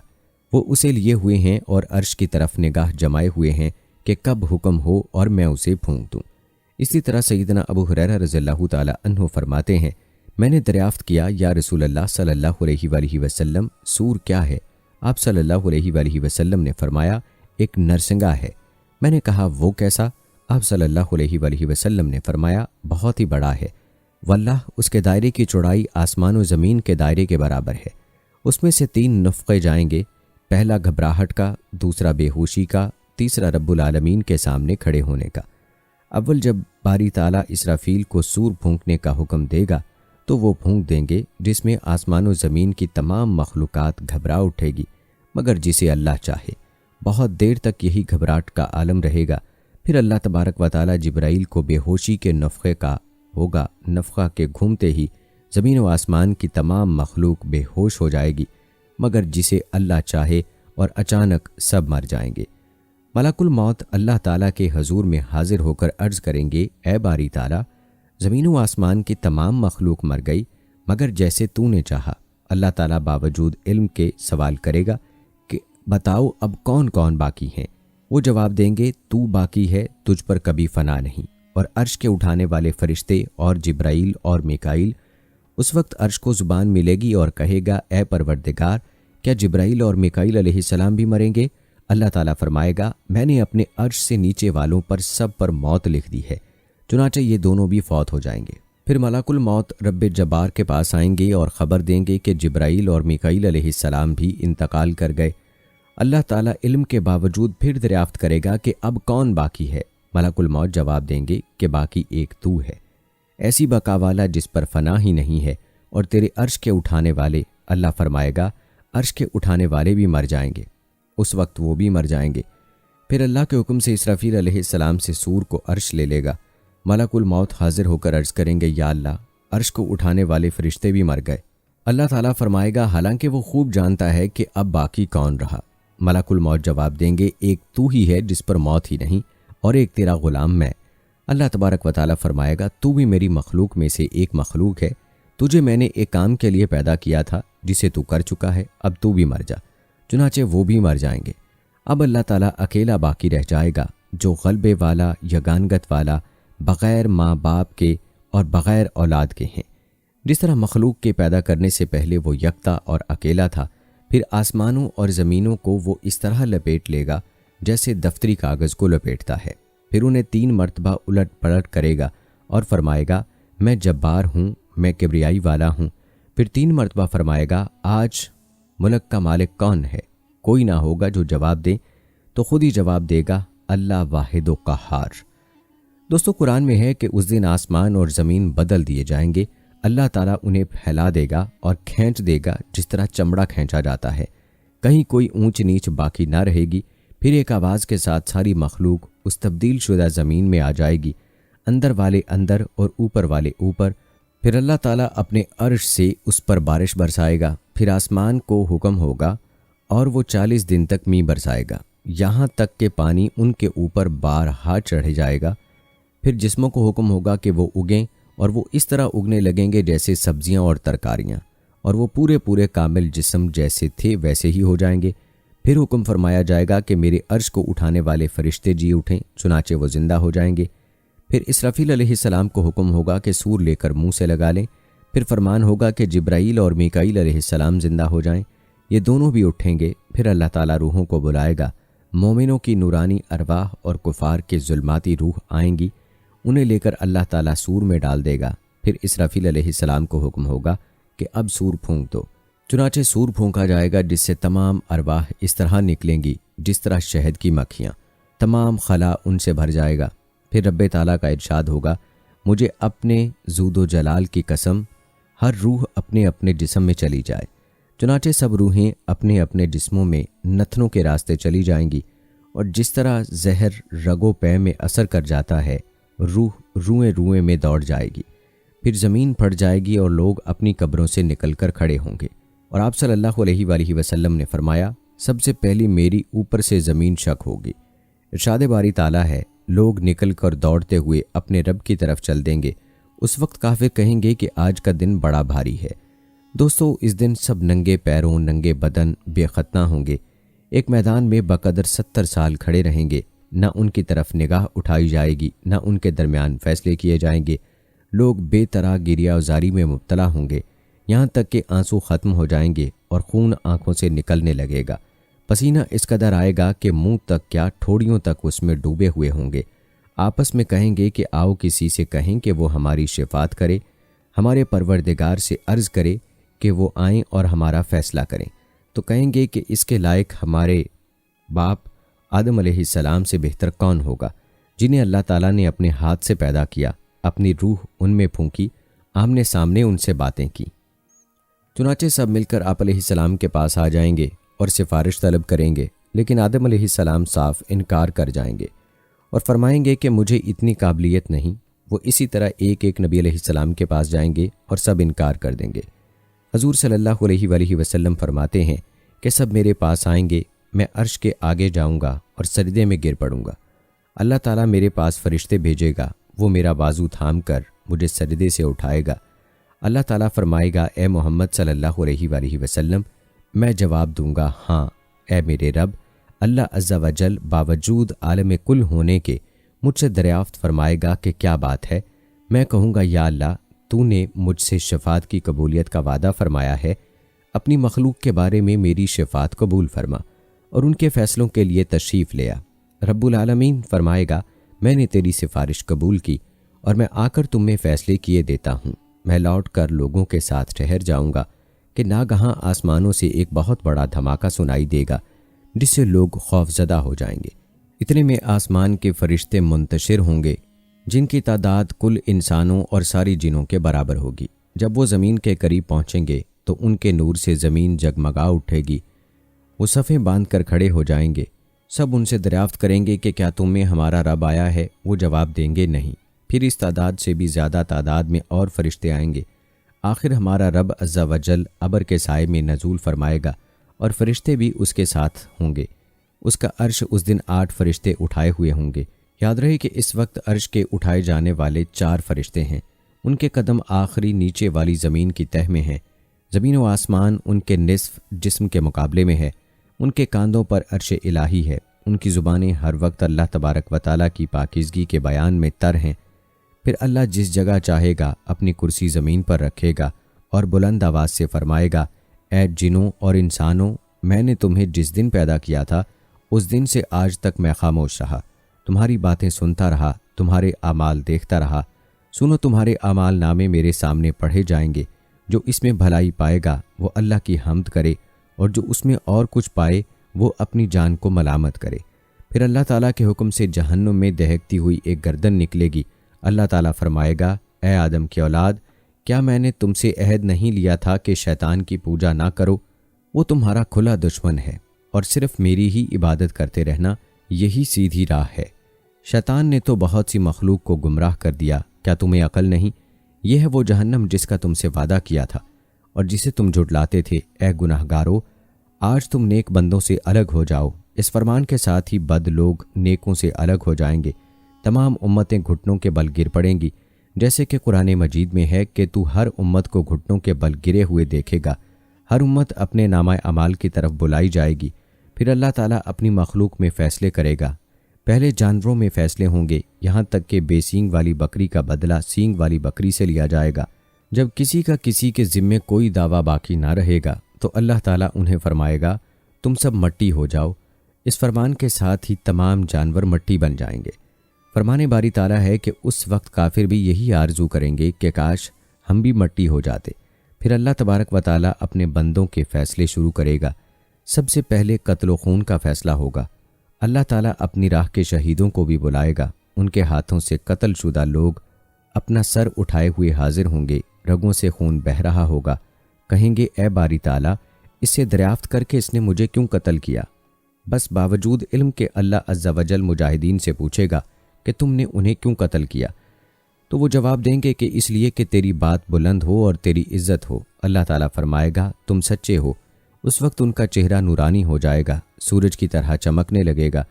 وہ اسے لیے ہوئے ہیں اور عرش کی طرف نگاہ جمائے ہوئے ہیں کہ کب حکم ہو اور میں اسے پھونک دوں۔ اسی طرح سیدنا ابو ہریرہ رضی اللہ تعالیٰ عنہ فرماتے ہیں، میں نے دریافت کیا یا رسول اللہ صلی اللہ علیہ وآلہ وسلم، سور کیا ہے؟ آپ صلی اللہ علیہ وآلہ وسلم نے فرمایا، ایک نرسنگا ہے۔ میں نے کہا وہ کیسا؟ آپ صلی اللہ علیہ وآلہ وسلم نے فرمایا، بہت ہی بڑا ہے، واللہ اس کے دائرے کی چوڑائی آسمان و زمین کے دائرے کے برابر ہے۔ اس میں سے 3 نفقے جائیں گے، پہلا گھبراہٹ کا، دوسرا بے ہوشی کا، تیسرا رب العالمین کے سامنے کھڑے ہونے کا۔ اول جب باری تعالیٰ اسرافیل کو سور پھونکنے کا حکم دے گا تو وہ پھونک دیں گے، جس میں آسمان و زمین کی تمام مخلوقات گھبرا اٹھے گی مگر جسے اللہ چاہے۔ بہت دیر تک یہی گھبراہٹ کا عالم رہے گا، پھر اللہ تبارک و تعالیٰ جبرائیل کو بے ہوشی کے نفخے کا ہوگا، نفخہ کے گھومتے ہی زمین و آسمان کی تمام مخلوق بے ہوش ہو جائے گی مگر جسے اللہ چاہے، اور اچانک سب مر جائیں گے۔ ملک الموت اللہ تعالیٰ کے حضور میں حاضر ہو کر عرض کریں گے، اے باری تعالیٰ، زمین و آسمان کی تمام مخلوق مر گئی مگر جیسے تو نے چاہا۔ اللہ تعالیٰ باوجود علم کے سوال کرے گا کہ بتاؤ اب کون کون باقی ہیں؟ وہ جواب دیں گے، تو باقی ہے، تجھ پر کبھی فنا نہیں۔ اور عرش کے اٹھانے والے فرشتے اور جبرائیل اور میکائیل، اس وقت عرش کو زبان ملے گی اور کہے گا، اے پروردگار، کیا جبرائیل اور میکائیل علیہ السلام بھی مریں گے؟ اللہ تعالیٰ فرمائے گا، میں نے اپنے عرش سے نیچے والوں پر سب پر موت لکھ دی ہے، چنانچہ یہ دونوں بھی فوت ہو جائیں گے۔ پھر ملک الموت رب جبار کے پاس آئیں گے اور خبر دیں گے کہ جبرائیل اور میکائیل علیہ السلام بھی انتقال کر گئے۔ اللہ تعالیٰ علم کے باوجود پھر دریافت کرے گا کہ اب کون باقی ہے؟ ملک الموت جواب دیں گے کہ باقی ایک تو ہے، ایسی بقا والا جس پر فنا ہی نہیں ہے، اور تیرے عرش کے اٹھانے والے۔ اللہ فرمائے گا، عرش کے اٹھانے والے بھی مر جائیں گے، اس وقت وہ بھی مر جائیں گے۔ پھر اللہ کے حکم سے اسرافیل علیہ السلام سے سور کو عرش لے لے گا۔ ملک الموت حاضر ہو کر عرض کریں گے، یا اللہ، عرش کو اٹھانے والے فرشتے بھی مر گئے۔ اللہ تعالیٰ فرمائے گا، حالانکہ وہ خوب جانتا ہے کہ اب باقی کون رہا۔ ملک الموت جواب دیں گے، ایک تو ہی ہے جس پر موت ہی نہیں، اور ایک تیرا غلام میں۔ اللہ تبارک و تعالیٰ فرمائے گا، تو بھی میری مخلوق میں سے ایک مخلوق ہے، تجھے میں نے ایک کام کے لیے پیدا کیا تھا جسے تو کر چکا ہے، اب تو بھی مر جا۔ چنانچہ وہ بھی مر جائیں گے۔ اب اللہ تعالیٰ اکیلا باقی رہ جائے گا، جو غلبے والا، یگانگت والا، بغیر ماں باپ کے اور بغیر اولاد کے ہیں۔ جس طرح مخلوق کے پیدا کرنے سے پہلے وہ یکتا اور اکیلا تھا، پھر آسمانوں اور زمینوں کو وہ اس طرح لپیٹ لے گا جیسے دفتری کاغذ کو لپیٹتا ہے۔ پھر انہیں 3 مرتبہ الٹ پلٹ کرے گا اور فرمائے گا، میں جبار ہوں، میں کبریائی والا ہوں۔ پھر 3 مرتبہ فرمائے گا، آج ملک کا مالک کون ہے؟ کوئی نہ ہوگا جو جواب دے، تو خود ہی جواب دے گا، اللہ واحد و قہار۔ دوستو، قرآن میں ہے کہ اس دن آسمان اور زمین بدل دیے جائیں گے، اللہ تعالیٰ انہیں پھیلا دے گا اور کھینچ دے گا جس طرح چمڑا کھینچا جاتا ہے، کہیں کوئی اونچ نیچ باقی نہ رہے گی۔ پھر ایک آواز کے ساتھ ساری مخلوق اس تبدیل شدہ زمین میں آ جائے گی، اندر والے اندر اور اوپر والے اوپر۔ پھر اللہ تعالیٰ اپنے عرش سے اس پر بارش برسائے گا، پھر آسمان کو حکم ہوگا اور وہ 40 دن تک می برسائے گا، یہاں تک کہ پانی ان کے اوپر بارہا چڑھ جائے گا۔ پھر جسموں کو حکم ہوگا کہ وہ اگیں، اور وہ اس طرح اگنے لگیں گے جیسے سبزیاں اور ترکاریاں، اور وہ پورے کامل جسم جیسے تھے ویسے ہی ہو جائیں گے۔ پھر حکم فرمایا جائے گا کہ میرے عرش کو اٹھانے والے فرشتے جی اٹھیں، چنانچہ وہ زندہ ہو جائیں گے۔ پھر اسرافیل علیہ السلام کو حکم ہوگا کہ سور لے کر منہ سے لگا لیں، پھر فرمان ہوگا کہ جبرائیل اور میکائیل علیہ السلام زندہ ہو جائیں۔ یہ دونوں بھی اٹھیں گے۔ پھر اللہ تعالیٰ روحوں کو بلائے گا۔ مومنوں کی نورانی ارواح اور کفار کے ظلماتی روح آئیں گی، انہیں لے کر اللہ تعالیٰ سور میں ڈال دے گا۔ پھر اسرافیل علیہ السلام کو حکم ہوگا کہ اب سور پھونک دو۔ چنانچہ سور پھونکا جائے گا، جس سے تمام ارواح اس طرح نکلیں گی جس طرح شہد کی مکھیاں، تمام خلا ان سے بھر جائے گا۔ پھر رب تعالیٰ کا ارشاد ہوگا، مجھے اپنے زود و جلال کی قسم، ہر روح اپنے اپنے جسم میں چلی جائے۔ چنانچہ سب روحیں اپنے اپنے جسموں میں نتنوں کے راستے چلی جائیں گی، اور جس طرح زہر رگو پے میں اثر کر جاتا ہے، روح روئیں روئیں میں دوڑ جائے گی۔ پھر زمین پھٹ جائے گی اور لوگ اپنی قبروں سے نکل کر کھڑے ہوں گے۔ اور آپ صلی اللہ علیہ وآلہ وسلم نے فرمایا، سب سے پہلی میری اوپر سے زمین شک ہوگی۔ ارشاد باری تعالیٰ ہے، لوگ نکل کر دوڑتے ہوئے اپنے رب کی طرف چل دیں گے۔ اس وقت کافر کہیں گے کہ آج کا دن بڑا بھاری ہے۔ دوستو، اس دن سب ننگے پیروں، ننگے بدن، بے ختنہ ہوں گے۔ ایک میدان میں بقدر 70 سال کھڑے رہیں گے، نہ ان کی طرف نگاہ اٹھائی جائے گی، نہ ان کے درمیان فیصلے کیے جائیں گے۔ لوگ بے طرح گریہ وزاری میں مبتلا ہوں گے، یہاں تک کہ آنسو ختم ہو جائیں گے اور خون آنکھوں سے نکلنے لگے گا۔ پسینہ اس قدر آئے گا کہ منہ تک کیا ٹھوڑیوں تک اس میں ڈوبے ہوئے ہوں گے۔ آپس میں کہیں گے کہ آؤ کسی سے کہیں کہ وہ ہماری شفاعت کرے، ہمارے پروردگار سے عرض کرے کہ وہ آئیں اور ہمارا فیصلہ کریں۔ تو کہیں گے کہ اس کے لائق ہمارے باپ آدم علیہ السلام سے بہتر کون ہوگا، جنہیں اللہ تعالیٰ نے اپنے ہاتھ سے پیدا کیا، اپنی روح ان میں پھونکی، آمنے سامنے ان سے باتیں کی۔ چنانچہ سب مل کر آپ علیہ السلام کے پاس آ جائیں گے اور سفارش طلب کریں گے، لیکن آدم علیہ السلام صاف انکار کر جائیں گے اور فرمائیں گے کہ مجھے اتنی قابلیت نہیں۔ وہ اسی طرح ایک ایک نبی علیہ السلام کے پاس جائیں گے اور سب انکار کر دیں گے۔ حضور صلی اللہ علیہ وآلہ وسلم فرماتے ہیں کہ سب میرے پاس آئیں گے، میں عرش کے آگے جاؤں گا اور سجدے میں گر پڑوں گا۔ اللہ تعالیٰ میرے پاس فرشتے بھیجے گا، وہ میرا بازو تھام کر مجھے سجدے سے اٹھائے گا۔ اللہ تعالیٰ فرمائے گا، اے محمد صلی اللہ علیہ وآلہ وسلم، میں جواب دوں گا، ہاں اے میرے رب۔ اللہ عز و جل باوجود عالم کل ہونے کے مجھ سے دریافت فرمائے گا کہ کیا بات ہے۔ میں کہوں گا، یا اللہ، تو نے مجھ سے شفاعت کی قبولیت کا وعدہ فرمایا ہے، اپنی مخلوق کے بارے میں میری شفاعت قبول فرما اور ان کے فیصلوں کے لیے تشریف لے آ۔ رب العالمین فرمائے گا، میں نے تیری سفارش قبول کی اور میں آ کر تم میں فیصلے کیے دیتا ہوں۔ میں لوٹ کر لوگوں کے ساتھ ٹھہر جاؤں گا کہ ناگہاں آسمانوں سے ایک بہت بڑا دھماکہ سنائی دے گا، جس سے لوگ خوفزدہ ہو جائیں گے۔ اتنے میں آسمان کے فرشتے منتشر ہوں گے، جن کی تعداد کل انسانوں اور ساری جنوں کے برابر ہوگی۔ جب وہ زمین کے قریب پہنچیں گے تو ان کے نور سے زمین جگمگا اٹھے گی، وہ صفیں باندھ کر کھڑے ہو جائیں گے۔ سب ان سے دریافت کریں گے کہ کیا تم میں ہمارا رب آیا ہے؟ وہ جواب دیں گے، نہیں۔ پھر اس تعداد سے بھی زیادہ تعداد میں اور فرشتے آئیں گے۔ آخر ہمارا رب عز و جل ابر کے سائے میں نزول فرمائے گا اور فرشتے بھی اس کے ساتھ ہوں گے۔ اس کا عرش اس دن 8 فرشتے اٹھائے ہوئے ہوں گے۔ یاد رہے کہ اس وقت عرش کے اٹھائے جانے والے 4 فرشتے ہیں۔ ان کے قدم آخری نیچے والی زمین کی تہ میں ہیں۔ زمین و آسمان ان کے نصف جسم کے مقابلے میں ہے۔ ان کے کاندھوں پر عرش الہی ہے۔ ان کی زبانیں ہر وقت اللہ تبارک و تعالیٰ کی پاکیزگی کے بیان میں تر ہیں۔ پھر اللہ جس جگہ چاہے گا اپنی کرسی زمین پر رکھے گا اور بلند آواز سے فرمائے گا، اے جنوں اور انسانوں، میں نے تمہیں جس دن پیدا کیا تھا اس دن سے آج تک میں خاموش رہا، تمہاری باتیں سنتا رہا، تمہارے اعمال دیکھتا رہا۔ سنو، تمہارے اعمال نامے میرے سامنے پڑھے جائیں گے۔ جو اس میں بھلائی پائے گا وہ اللہ کی حمد کرے، اور جو اس میں اور کچھ پائے وہ اپنی جان کو ملامت کرے۔ پھر اللہ تعالیٰ کے حکم سے جہنم میں دہکتی ہوئی ایک گردن نکلے گی۔ اللہ تعالیٰ فرمائے گا، اے آدم کی اولاد، کیا میں نے تم سے عہد نہیں لیا تھا کہ شیطان کی پوجا نہ کرو؟ وہ تمہارا کھلا دشمن ہے، اور صرف میری ہی عبادت کرتے رہنا یہی سیدھی راہ ہے۔ شیطان نے تو بہت سی مخلوق کو گمراہ کر دیا، کیا تمہیں عقل نہیں؟ یہ ہے وہ جہنم جس کا تم سے وعدہ کیا تھا اور جسے تم جھٹلاتے تھے۔ اے گناہ گارو، آج تم نیک بندوں سے الگ ہو جاؤ۔ اس فرمان کے ساتھ ہی بد لوگ نیکوں سے الگ ہو جائیں گے۔ تمام امتیں گھٹنوں کے بل گر پڑیں گی، جیسے کہ قرآن مجید میں ہے کہ تو ہر امت کو گھٹنوں کے بل گرے ہوئے دیکھے گا۔ ہر امت اپنے نامہ اعمال کی طرف بلائی جائے گی۔ پھر اللہ تعالیٰ اپنی مخلوق میں فیصلے کرے گا۔ پہلے جانوروں میں فیصلے ہوں گے، یہاں تک کہ بے سینگ والی بکری کا بدلہ سینگ والی بکری سے لیا جائے گا۔ جب کسی کا کسی کے ذمے کوئی دعویٰ باقی نہ رہے گا تو اللہ تعالیٰ انہیں فرمائے گا تم سب مٹی ہو جاؤ۔ اس فرمان کے ساتھ ہی تمام جانور مٹی بن جائیں گے۔ فرمان باری تعالیٰ ہے کہ اس وقت کافر بھی یہی آرزو کریں گے کہ کاش ہم بھی مٹی ہو جاتے۔ پھر اللہ تبارک و تعالیٰ اپنے بندوں کے فیصلے شروع کرے گا۔ سب سے پہلے قتل و خون کا فیصلہ ہوگا۔ اللہ تعالیٰ اپنی راہ کے شہیدوں کو بھی بلائے گا۔ ان کے ہاتھوں سے قتل شدہ لوگ اپنا سر اٹھائے ہوئے حاضر ہوں گے، رگوں سے خون بہہ رہا ہوگا۔ کہیں گے اے باری تعالیٰ، اس سے دریافت کر کے اس نے مجھے کیوں قتل کیا؟ بس باوجود علم کے اللہ عز و جل مجاہدین سے پوچھے گا کہ تم نے انہیں کیوں قتل کیا؟ تو وہ جواب دیں گے کہ اس لیے کہ تیری بات بلند ہو اور تیری عزت ہو۔ اللہ تعالیٰ فرمائے گا تم سچے ہو۔ اس وقت ان کا چہرہ نورانی ہو جائے گا، سورج کی طرح چمکنے لگے گا،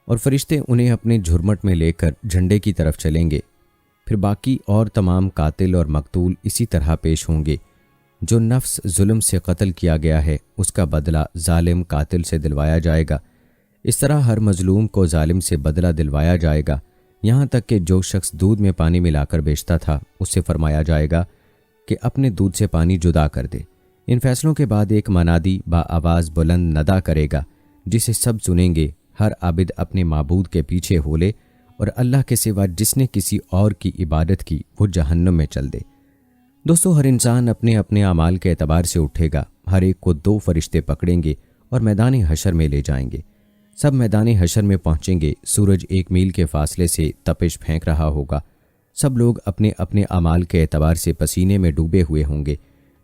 اور فرشتے انہیں اپنے جھرمٹ میں لے کر جھنڈے کی طرف چلیں گے۔ پھر باقی اور تمام قاتل اور مقتول اسی طرح پیش ہوں گے۔ جو نفس ظلم سے قتل کیا گیا ہے اس کا بدلہ ظالم قاتل سے دلوایا جائے گا۔ اس طرح ہر مظلوم کو ظالم سے بدلہ دلوایا جائے گا، یہاں تک کہ جو شخص دودھ میں پانی ملا کر بیچتا تھا اس سے فرمایا جائے گا کہ اپنے دودھ سے پانی جدا کر دے۔ ان فیصلوں کے بعد ایک منادی با آواز بلند ندا کرے گا جسے سب سنیں گے۔ ہر عابد اپنے معبود کے پیچھے ہو لے، اور اللہ کے سوا جس نے کسی اور کی عبادت کی وہ جہنم میں چل دے۔ دوستو، ہر انسان اپنے اپنے اعمال کے اعتبار سے اٹھے گا۔ ہر ایک کو 2 فرشتے پکڑیں گے اور میدان حشر میں لے جائیں گے۔ سب میدان حشر میں پہنچیں گے۔ سورج 1 میل کے فاصلے سے تپش پھینک رہا ہوگا۔ سب لوگ اپنے اپنے اعمال کے اعتبار سے پسینے میں ڈوبے ہوئے ہوں گے۔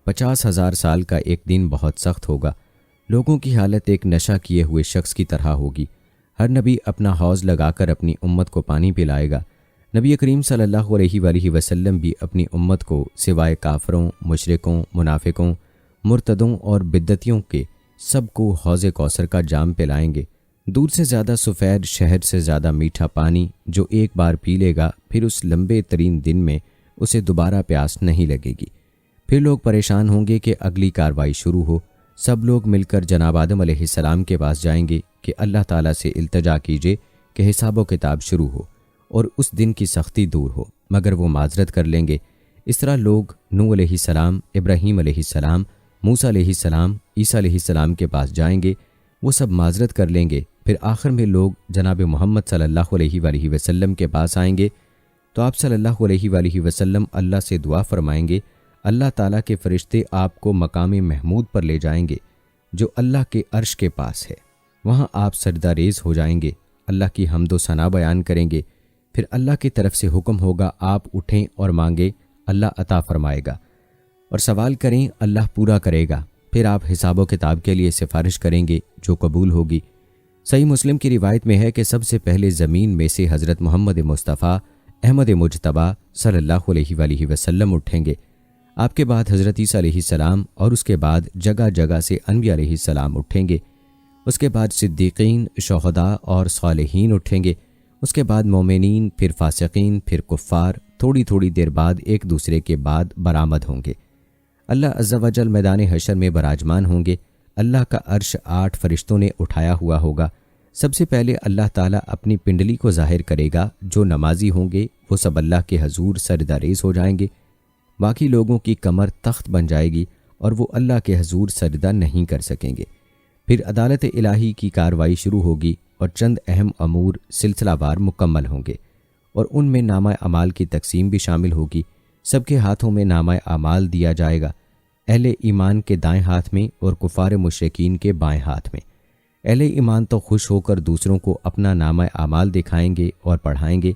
50,000 سال کا ایک دن بہت سخت ہوگا۔ لوگوں کی حالت ایک نشہ کیے ہوئے شخص کی طرح ہوگی۔ ہر نبی اپنا حوض لگا کر اپنی امت کو پانی پلائے گا۔ نبی کریم صلی اللہ علیہ وآلہ وسلم بھی اپنی امت کو سوائے کافروں، مشرکوں، منافقوں، مرتدوں اور بدعتیوں کے سب کو حوض کوثر کا جام پلائیں گے۔ دور سے زیادہ سفید، شہد سے زیادہ میٹھا پانی جو ایک بار پی لے گا پھر اس لمبے ترین دن میں اسے دوبارہ پیاس نہیں لگے گی۔ پھر لوگ پریشان ہوں گے کہ اگلی کارروائی شروع ہو۔ سب لوگ مل کر جناب آدم علیہ السلام کے پاس جائیں گے کہ اللہ تعالیٰ سے التجا کیجیے کہ حساب و کتاب شروع ہو اور اس دن کی سختی دور ہو، مگر وہ معذرت کر لیں گے۔ اس طرح لوگ نوح علیہ السلام، ابراہیم علیہ السلام، موسیٰ علیہ السلام، عیسیٰ علیہ السلام کے پاس جائیں گے، وہ سب معذرت کر لیں گے۔ پھر آخر میں لوگ جناب محمد صلی اللہ علیہ وآلہ وسلم کے پاس آئیں گے تو آپ صلی اللہ علیہ وآلہ وسلم اللہ سے دعا فرمائیں گے، اللہ تعالیٰ کے فرشتے آپ کو مقام محمود پر لے جائیں گے جو اللہ کے عرش کے پاس ہے۔ وہاں آپ سجدہ ریز ہو جائیں گے، اللہ کی حمد و ثنا بیان کریں گے۔ پھر اللہ کی طرف سے حکم ہوگا آپ اٹھیں اور مانگیں، اللہ عطا فرمائے گا، اور سوال کریں، اللہ پورا کرے گا۔ پھر آپ حساب و کتاب کے لیے سفارش کریں گے جو قبول ہوگی۔ صحیح مسلم کی روایت میں ہے کہ سب سے پہلے زمین میں سے حضرت محمد مصطفیٰ احمد مجتبیٰ صلی اللہ علیہ وآلہ وسلم اٹھیں گے۔ آپ کے بعد حضرت عیسیٰ علیہ السلام، اور اس کے بعد جگہ جگہ سے انبیاء علیہ السلام اٹھیں گے۔ اس کے بعد صدیقین، شہداء اور صالحین اٹھیں گے۔ اس کے بعد مومنین، پھر فاسقین، پھر کفار، تھوڑی تھوڑی دیر بعد ایک دوسرے کے بعد برآمد ہوں گے۔ اللہ عز و جل میدان حشر میں براجمان ہوں گے۔ اللہ کا عرش 8 فرشتوں نے اٹھایا ہوا ہوگا۔ سب سے پہلے اللہ تعالیٰ اپنی پنڈلی کو ظاہر کرے گا۔ جو نمازی ہوں گے وہ سب اللہ کے حضور سجدہ ریز ہو جائیں گے۔ باقی لوگوں کی کمر تخت بن جائے گی اور وہ اللہ کے حضور سجدہ نہیں کر سکیں گے۔ پھر عدالت الہی کی کارروائی شروع ہوگی اور چند اہم امور سلسلہ وار مکمل ہوں گے، اور ان میں نامہ اعمال کی تقسیم بھی شامل ہوگی۔ سب کے ہاتھوں میں نامہ اعمال دیا جائے گا، اہل ایمان کے دائیں ہاتھ میں اور کفار مشرکین کے بائیں ہاتھ میں۔ اہل ایمان تو خوش ہو کر دوسروں کو اپنا نامہ اعمال دکھائیں گے اور پڑھائیں گے،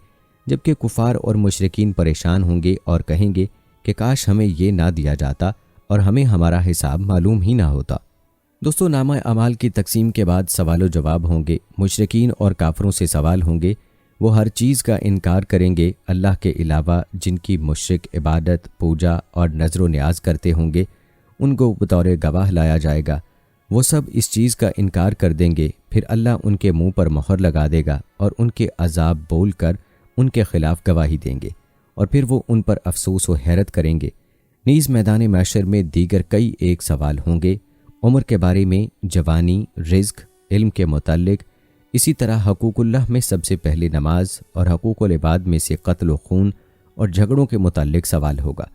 جبکہ کفار اور مشرکین پریشان ہوں گے اور کہیں گے کہ کاش ہمیں یہ نہ دیا جاتا اور ہمیں ہمارا حساب معلوم ہی نہ ہوتا۔ دوستو، نامہ اعمال کی تقسیم کے بعد سوال و جواب ہوں گے۔ مشرکین اور کافروں سے سوال ہوں گے۔ وہ ہر چیز کا انکار کریں گے اللہ کے علاوہ جن کی مشرک عبادت، پوجا اور نظر و نیاز کرتے ہوں گے، ان کو بطور گواہ لایا جائے گا۔ وہ سب اس چیز کا انکار کر دیں گے۔ پھر اللہ ان کے منہ پر مہر لگا دے گا اور ان کے عذاب بول کر ان کے خلاف گواہی دیں گے، اور پھر وہ ان پر افسوس و حیرت کریں گے۔ نیز میدان محشر میں دیگر کئی ایک سوال ہوں گے، عمر کے بارے میں، جوانی، رزق، علم کے متعلق۔ اسی طرح حقوق اللہ میں سب سے پہلے نماز، اور حقوق العباد میں سے قتل و خون اور جھگڑوں کے متعلق سوال ہوگا۔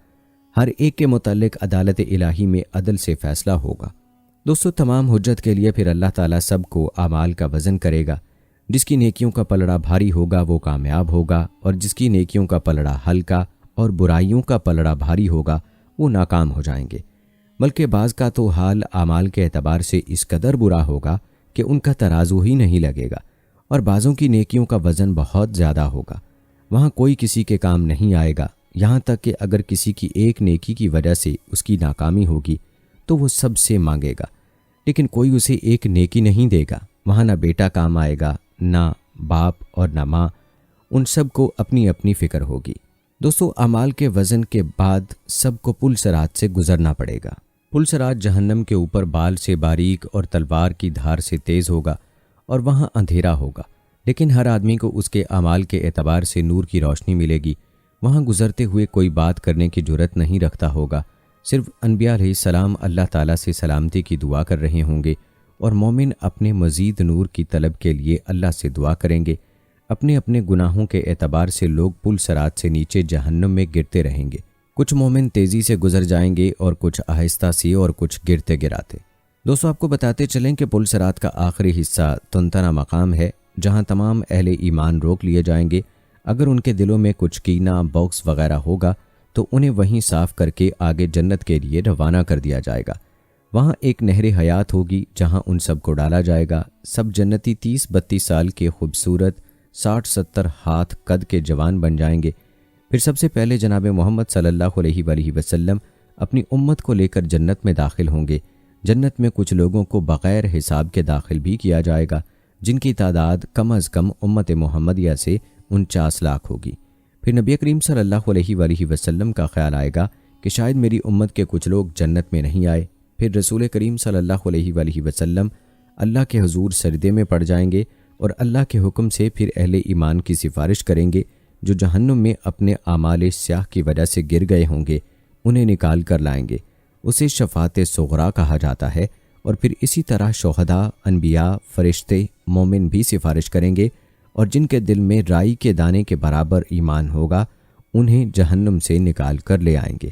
ہر ایک کے متعلق عدالت الہی میں عدل سے فیصلہ ہوگا۔ دوستو، تمام حجت کے لیے پھر اللہ تعالیٰ سب کو اعمال کا وزن کرے گا۔ جس کی نیکیوں کا پلڑا بھاری ہوگا وہ کامیاب ہوگا، اور جس کی نیکیوں کا پلڑا ہلکا اور برائیوں کا پلڑا بھاری ہوگا وہ ناکام ہو جائیں گے۔ بلکہ بعض کا تو حال اعمال کے اعتبار سے اس قدر برا ہوگا کہ ان کا ترازو ہی نہیں لگے گا، اور بعضوں کی نیکیوں کا وزن بہت زیادہ ہوگا۔ وہاں کوئی کسی کے کام نہیں آئے گا، یہاں تک کہ اگر کسی کی ایک نیکی کی وجہ سے اس کی ناکامی ہوگی تو وہ سب سے مانگے گا، لیکن کوئی اسے ایک نیکی نہیں دے گا۔ وہاں نہ بیٹا کام آئے گا، نہ باپ اور نہ ماں، ان سب کو اپنی اپنی فکر ہوگی۔ دوستو، اعمال کے وزن کے بعد سب کو پل صراط سے گزرنا پڑے گا۔ پل صراط جہنم کے اوپر بال سے باریک اور تلوار کی دھار سے تیز ہوگا، اور وہاں اندھیرا ہوگا، لیکن ہر آدمی کو اس کے اعمال کے اعتبار سے نور کی روشنی ملے گی۔ وہاں گزرتے ہوئے کوئی بات کرنے کی جرت نہیں رکھتا ہوگا، صرف انبیاء علیہ السلام اللہ تعالیٰ سے سلامتی کی دعا کر رہے ہوں گے، اور مومن اپنے مزید نور کی طلب کے لیے اللہ سے دعا کریں گے۔ اپنے اپنے گناہوں کے اعتبار سے لوگ پل صراط سے نیچے جہنم میں گرتے رہیں گے۔ کچھ مومن تیزی سے گزر جائیں گے اور کچھ آہستہ سی اور کچھ گرتے گراتے۔ دوستو، آپ کو بتاتے چلیں کہ پل صراط کا آخری حصہ تنتنا مقام ہے، جہاں تمام اہل ایمان روک لیے جائیں گے۔ اگر ان کے دلوں میں کچھ کینہ، بغض وغیرہ ہوگا تو انہیں وہیں صاف کر کے آگے جنت کے لیے روانہ کر دیا جائے گا۔ وہاں ایک نہر حیات ہوگی جہاں ان سب کو ڈالا جائے گا۔ سب جنتی 30-32 سال کے خوبصورت 60-70 ہاتھ قد کے جوان بن جائیں گے۔ پھر سب سے پہلے جناب محمد صلی اللہ علیہ وآلہ وسلم اپنی امت کو لے کر جنت میں داخل ہوں گے۔ جنت میں کچھ لوگوں کو بغیر حساب کے داخل بھی کیا جائے گا، جن کی تعداد کم از کم امت محمدیہ سے 49 لاکھ ہوگی۔ پھر نبی کریم صلی اللہ علیہ وآلہ وسلم کا خیال آئے گا کہ شاید میری امت کے کچھ لوگ جنت میں نہیں آئے۔ پھر رسول کریم صلی اللہ علیہ وآلہ وسلم اللہ کے حضور سجدے میں پڑ جائیں گے، اور اللہ کے حکم سے پھر اہل ایمان کی سفارش کریں گے جو جہنم میں اپنے اعمال سیاہ کی وجہ سے گر گئے ہوں گے، انہیں نکال کر لائیں گے۔ اسے شفاعت صغریٰ کہا جاتا ہے۔ اور پھر اسی طرح شہداء، انبیاء، فرشتے، مومن بھی سفارش کریں گے، اور جن کے دل میں رائی کے دانے کے برابر ایمان ہوگا انہیں جہنم سے نکال کر لے آئیں گے۔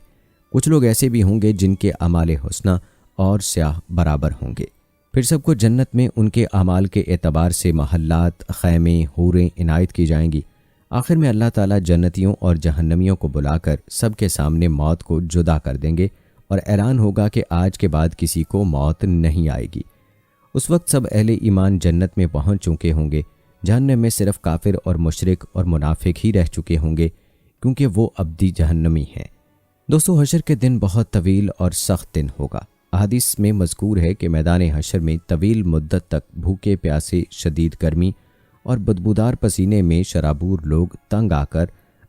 کچھ لوگ ایسے بھی ہوں گے جن کے اعمال حسنہ اور سیاہ برابر ہوں گے۔ پھر سب کو جنت میں ان کے اعمال کے اعتبار سے محلات، خیمے، حوریں عنایت کی جائیں گی۔ آخر میں اللہ تعالیٰ جنتیوں اور جہنمیوں کو بلا کر سب کے سامنے موت کو جدا کر دیں گے، اور اعلان ہوگا کہ آج کے بعد کسی کو موت نہیں آئے گی۔ اس وقت سب اہل ایمان جنت میں پہنچ چکے ہوں گے۔ جہنم میں صرف کافر اور مشرک اور منافق ہی رہ چکے ہوں گے، کیونکہ وہ ابدی جہنمی ہیں۔ دوستو، حشر کے دن بہت طویل اور سخت دن ہوگا۔ احادیث میں مذکور ہے کہ میدان حشر میں طویل مدت تک بھوکے پیاسے، شدید گرمی اور بدبودار پسینے میں شرابور لوگ تنگ آ کر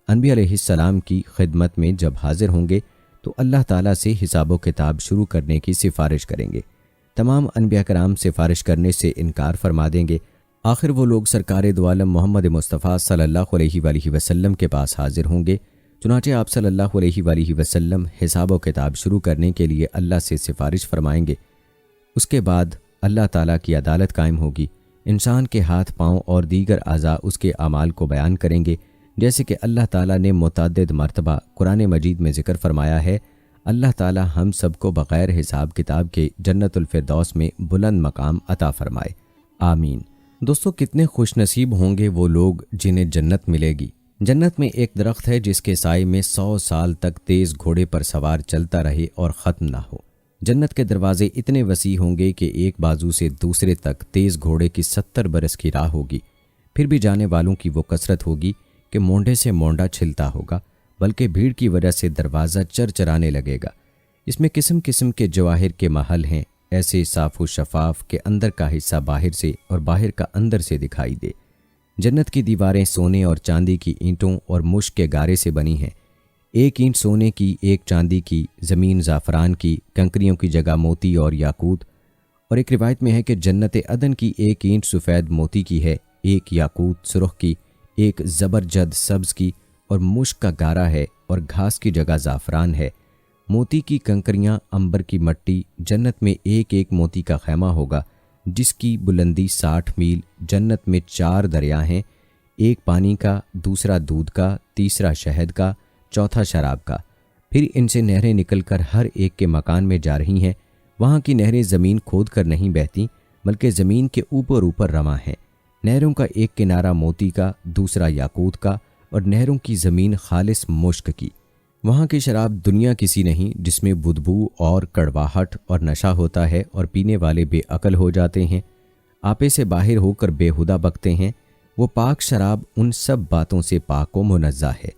انبیاء علیہ السلام کی خدمت میں جب حاضر ہوں گے تو اللہ تعالیٰ سے حساب و کتاب شروع کرنے کی سفارش کریں گے۔ تمام انبیاء کرام سفارش کرنے سے انکار فرما دیں گے۔ آخر وہ لوگ سرکار دو عالم محمد مصطفیٰ صلی اللہ علیہ وآلہ وسلم کے پاس حاضر ہوں گے۔ چنانچہ آپ صلی اللہ علیہ وآلہ وسلم حساب و کتاب شروع کرنے کے لیے اللہ سے سفارش فرمائیں گے۔ اس کے بعد اللہ تعالیٰ کی عدالت قائم ہوگی۔ انسان کے ہاتھ، پاؤں اور دیگر اعضاء اس کے اعمال کو بیان کریں گے، جیسے کہ اللہ تعالیٰ نے متعدد مرتبہ قرآن مجید میں ذکر فرمایا ہے۔ اللہ تعالیٰ ہم سب کو بغیر حساب کتاب کے جنت الفردوس میں بلند مقام عطا فرمائے، آمین۔ دوستو، کتنے خوش نصیب ہوں گے وہ لوگ جنہیں جنت ملے گی۔ جنت میں ایک درخت ہے جس کے سائے میں 100 سال تک تیز گھوڑے پر سوار چلتا رہے اور ختم نہ ہو۔ جنت کے دروازے اتنے وسیع ہوں گے کہ ایک بازو سے دوسرے تک تیز گھوڑے کی 70 برس کی راہ ہوگی۔ پھر بھی جانے والوں کی وہ کثرت ہوگی کہ مونڈے سے مونڈا چھلتا ہوگا، بلکہ بھیڑ کی وجہ سے دروازہ چرچرانے لگے گا۔ اس میں قسم قسم کے جواہر کے محل ہیں، ایسے صاف و شفاف کہ اندر کا حصہ باہر سے اور باہر کا اندر سے دکھائی دے۔ جنت کی دیواریں سونے اور چاندی کی اینٹوں اور مشک کے گارے سے بنی ہیں۔ ایک اینٹ سونے کی، ایک چاندی کی، زمین زعفران کی، کنکریوں کی جگہ موتی اور یاقوت۔ اور ایک روایت میں ہے کہ جنت عدن کی ایک اینٹ سفید موتی کی ہے، ایک یاقوت سرخ کی، ایک زبرجد سبز کی، اور مشک کا گارا ہے اور گھاس کی جگہ زعفران ہے۔ موتی کی کنکریاں، عنبر کی مٹی۔ جنت میں ایک ایک موتی کا خیمہ ہوگا جس کی بلندی 60 میل۔ جنت میں 4 دریا ہیں، ایک پانی کا، دوسرا دودھ کا، تیسرا شہد کا، چوتھا شراب کا۔ پھر ان سے نہریں نکل کر ہر ایک کے مکان میں جا رہی ہیں۔ وہاں کی نہریں زمین کھود کر نہیں بہتی بلکہ زمین کے اوپر اوپر رواں ہیں۔ نہروں کا ایک کنارہ موتی کا، دوسرا یاقوت کا، اور نہروں کی زمین خالص مشک کی۔ وہاں کی شراب دنیا کسی نہیں جس میں بدبو اور کڑواہٹ اور نشہ ہوتا ہے اور پینے والے بے عقل ہو جاتے ہیں، آپے سے باہر ہو کر بےہودہ بکتے ہیں۔ وہ پاک شراب ان سب باتوں سے پاک و منزہ ہے۔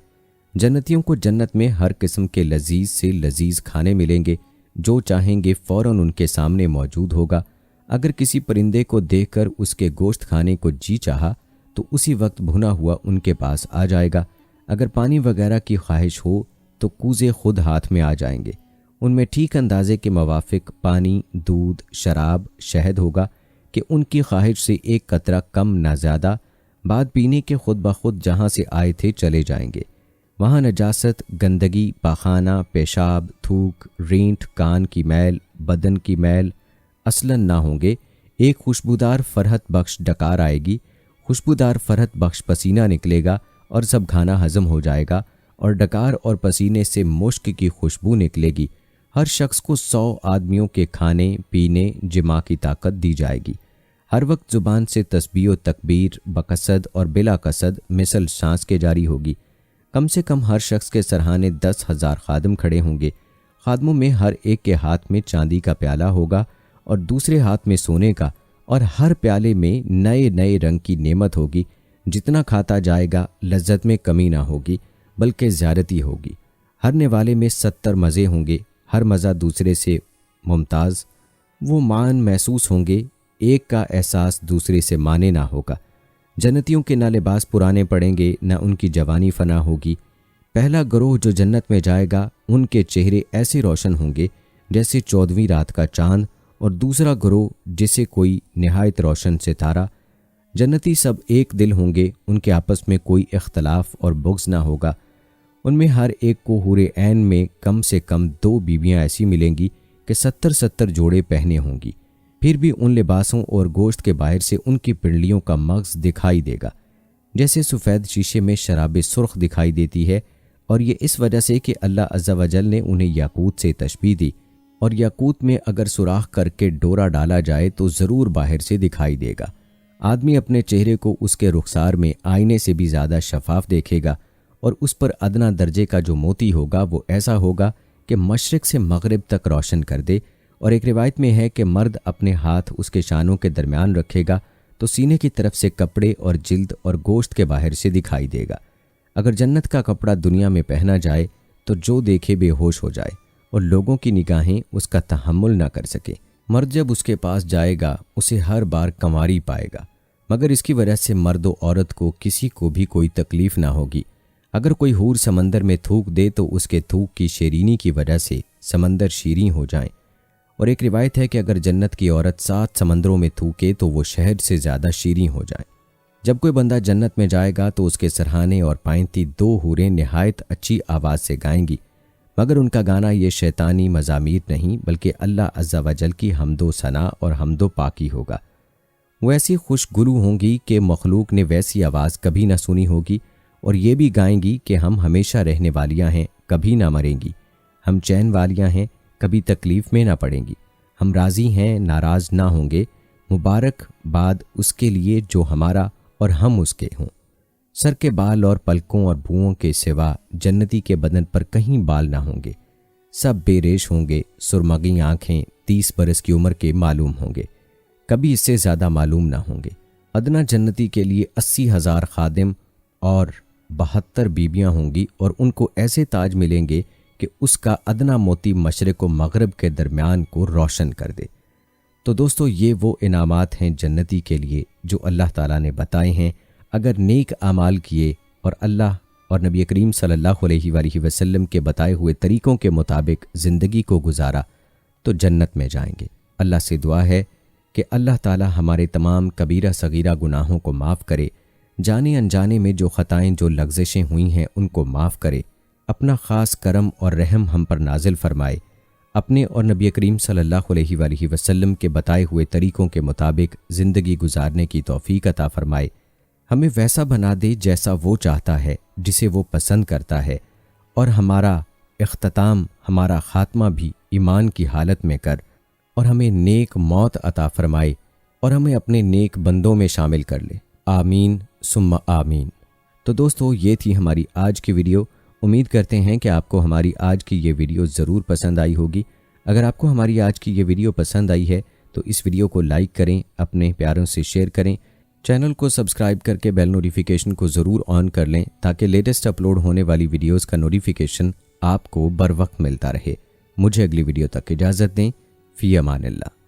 جنتیوں کو جنت میں ہر قسم کے لذیذ سے لذیذ کھانے ملیں گے، جو چاہیں گے فوراً ان کے سامنے موجود ہوگا۔ اگر کسی پرندے کو دیکھ کر اس کے گوشت کھانے کو جی چاہا تو اسی وقت بھنا ہوا ان کے پاس آ جائے گا۔ اگر پانی وغیرہ کی خواہش ہو تو کوزے خود ہاتھ میں آ جائیں گے۔ ان میں ٹھیک اندازے کے موافق پانی، دودھ، شراب، شہد ہوگا کہ ان کی خواہش سے ایک قطرہ کم نہ زیادہ، بعد پینے کے خود بخود جہاں سے آئے تھے چلے جائیں گے۔ وہاں نجاست، گندگی، پاخانہ، پیشاب، تھوک، رینٹ، کان کی میل، بدن کی میل اصلاً نہ ہوں گے۔ ایک خوشبودار فرحت بخش ڈکار آئے گی، خوشبودار فرحت بخش پسینہ نکلے گا اور سب کھانا ہضم ہو جائے گا، اور ڈکار اور پسینے سے مشک کی خوشبو نکلے گی۔ ہر شخص کو 100 آدمیوں کے کھانے، پینے، جماع کی طاقت دی جائے گی۔ ہر وقت زبان سے تسبیح و تکبیر بقصد اور بلا قصد مثل سانس کے جاری ہوگی۔ کم سے کم ہر شخص کے سرہانے 10,000 خادم کھڑے ہوں گے۔ خادموں میں ہر ایک کے ہاتھ میں چاندی کا پیالہ ہوگا اور دوسرے ہاتھ میں سونے کا، اور ہر پیالے میں نئے نئے رنگ کی نعمت ہوگی۔ جتنا کھاتا جائے گا لذت میں کمی نہ ہوگی بلکہ زیادتی ہوگی۔ ہر نوالے میں 70 مزے ہوں گے، ہر مزہ دوسرے سے ممتاز۔ وہ مان محسوس ہوں گے، ایک کا احساس دوسرے سے مانے نہ ہوگا۔ جنتیوں کے نہ لباس پرانے پڑیں گے، نہ ان کی جوانی فنا ہوگی۔ پہلا گروہ جو جنت میں جائے گا ان کے چہرے ایسے روشن ہوں گے جیسے 14ویں رات کا چاند، اور دوسرا گروہ جیسے کوئی نہایت روشن ستارہ۔ جنتی سب ایک دل ہوں گے، ان کے آپس میں کوئی اختلاف اور بغض نہ ہوگا۔ ان میں ہر ایک کو حور عین میں کم سے کم 2 بیویاں ایسی ملیں گی کہ 70 جوڑے پہنے ہوں گی۔ پھر بھی ان لباسوں اور گوشت کے باہر سے ان کی پنڈلیوں کا مغز دکھائی دے گا، جیسے سفید شیشے میں شراب سرخ دکھائی دیتی ہے، اور یہ اس وجہ سے کہ اللہ عز و جل نے انہیں یاقوت سے تشبیہ دی، اور یاقوت میں اگر سوراخ کر کے ڈورا ڈالا جائے تو ضرور باہر سے دکھائی دے گا۔ آدمی اپنے چہرے کو اس کے رخسار میں آئینے سے بھی زیادہ شفاف دیکھے گا، اور اس پر ادنا درجے کا جو موتی ہوگا وہ ایسا ہوگا کہ مشرق سے مغرب تک روشن کر دے۔ اور ایک روایت میں ہے کہ مرد اپنے ہاتھ اس کے شانوں کے درمیان رکھے گا تو سینے کی طرف سے کپڑے اور جلد اور گوشت کے باہر سے دکھائی دے گا۔ اگر جنت کا کپڑا دنیا میں پہنا جائے تو جو دیکھے بے ہوش ہو جائے، اور لوگوں کی نگاہیں اس کا تحمل نہ کر سکے۔ مرد جب اس کے پاس جائے گا اسے ہر بار کنواری پائے گا، مگر اس کی وجہ سے مرد و عورت کو کسی کو بھی کوئی تکلیف نہ ہوگی۔ اگر کوئی حور سمندر میں تھوک دے تو اس کے تھوک کی شیرینی کی وجہ سے سمندر شیریں ہو جائیں۔ اور ایک روایت ہے کہ اگر جنت کی عورت 7 سمندروں میں تھوکے تو وہ شہد سے زیادہ شیریں ہو جائیں۔ جب کوئی بندہ جنت میں جائے گا تو اس کے سرہانے اور پائنتی 2 حوریں نہایت اچھی آواز سے گائیں گی، مگر ان کا گانا یہ شیطانی مزامیر نہیں بلکہ اللہ عز و جل کی حمد و ثنا اور حمد و پاکی ہوگا۔ وہ ایسی خوش گلو ہوں گی کہ مخلوق نے ویسی آواز کبھی نہ سنی ہوگی، اور یہ بھی گائیں گی کہ ہم ہمیشہ رہنے والیاں ہیں، کبھی نہ مریں گی، ہم چین والیاں ہیں، کبھی تکلیف میں نہ پڑیں گی، ہم راضی ہیں، ناراض نہ ہوں گے، مبارک باد اس کے لیے جو ہمارا اور ہم اس کے ہوں۔ سر کے بال اور پلکوں اور بھوؤں کے سوا جنتی کے بدن پر کہیں بال نہ ہوں گے، سب بے ریش ہوں گے، سرمگی آنکھیں 30 برس کی عمر کے معلوم ہوں گے، کبھی اس سے زیادہ معلوم نہ ہوں گے۔ ادنا جنتی کے لیے 80,000 خادم اور 72 بیویاں ہوں گی، اور ان کو ایسے تاج ملیں گے کہ اس کا ادنا موتی مشرق و مغرب کے درمیان کو روشن کر دے۔ تو دوستو، یہ وہ انعامات ہیں جنتی کے لیے جو اللہ تعالیٰ نے بتائے ہیں۔ اگر نیک اعمال کیے اور اللہ اور نبی کریم صلی اللہ علیہ وآلہ وسلم کے بتائے ہوئے طریقوں کے مطابق زندگی کو گزارا تو جنت میں جائیں گے۔ اللہ سے دعا ہے کہ اللہ تعالیٰ ہمارے تمام کبیرہ صغیرہ گناہوں کو معاف کرے، جانے انجانے میں جو خطائیں جو لغزشیں ہوئی ہیں ان کو معاف کرے، اپنا خاص کرم اور رحم ہم پر نازل فرمائے، اپنے اور نبی کریم صلی اللہ علیہ وآلہ وسلم کے بتائے ہوئے طریقوں کے مطابق زندگی گزارنے کی توفیق عطا فرمائے، ہمیں ویسا بنا دے جیسا وہ چاہتا ہے، جسے وہ پسند کرتا ہے، اور ہمارا اختتام ہمارا خاتمہ بھی ایمان کی حالت میں کر اور ہمیں نیک موت عطا فرمائے اور ہمیں اپنے نیک بندوں میں شامل کر لے، آمین ثم آمین۔ تو دوستو، یہ تھی ہماری آج کی ویڈیو۔ امید کرتے ہیں کہ آپ کو ہماری آج کی یہ ویڈیو ضرور پسند آئی ہوگی۔ اگر آپ کو ہماری آج کی یہ ویڈیو پسند آئی ہے تو اس ویڈیو کو لائک کریں، اپنے پیاروں سے شیئر کریں، چینل کو سبسکرائب کر کے بیل نوٹیفیکیشن کو ضرور آن کر لیں تاکہ لیٹسٹ اپلوڈ ہونے والی ویڈیوز کا نوٹیفیکیشن آپ کو بر وقت ملتا رہے۔ مجھے اگلی ویڈیو تک اجازت دیں، فی امان اللہ۔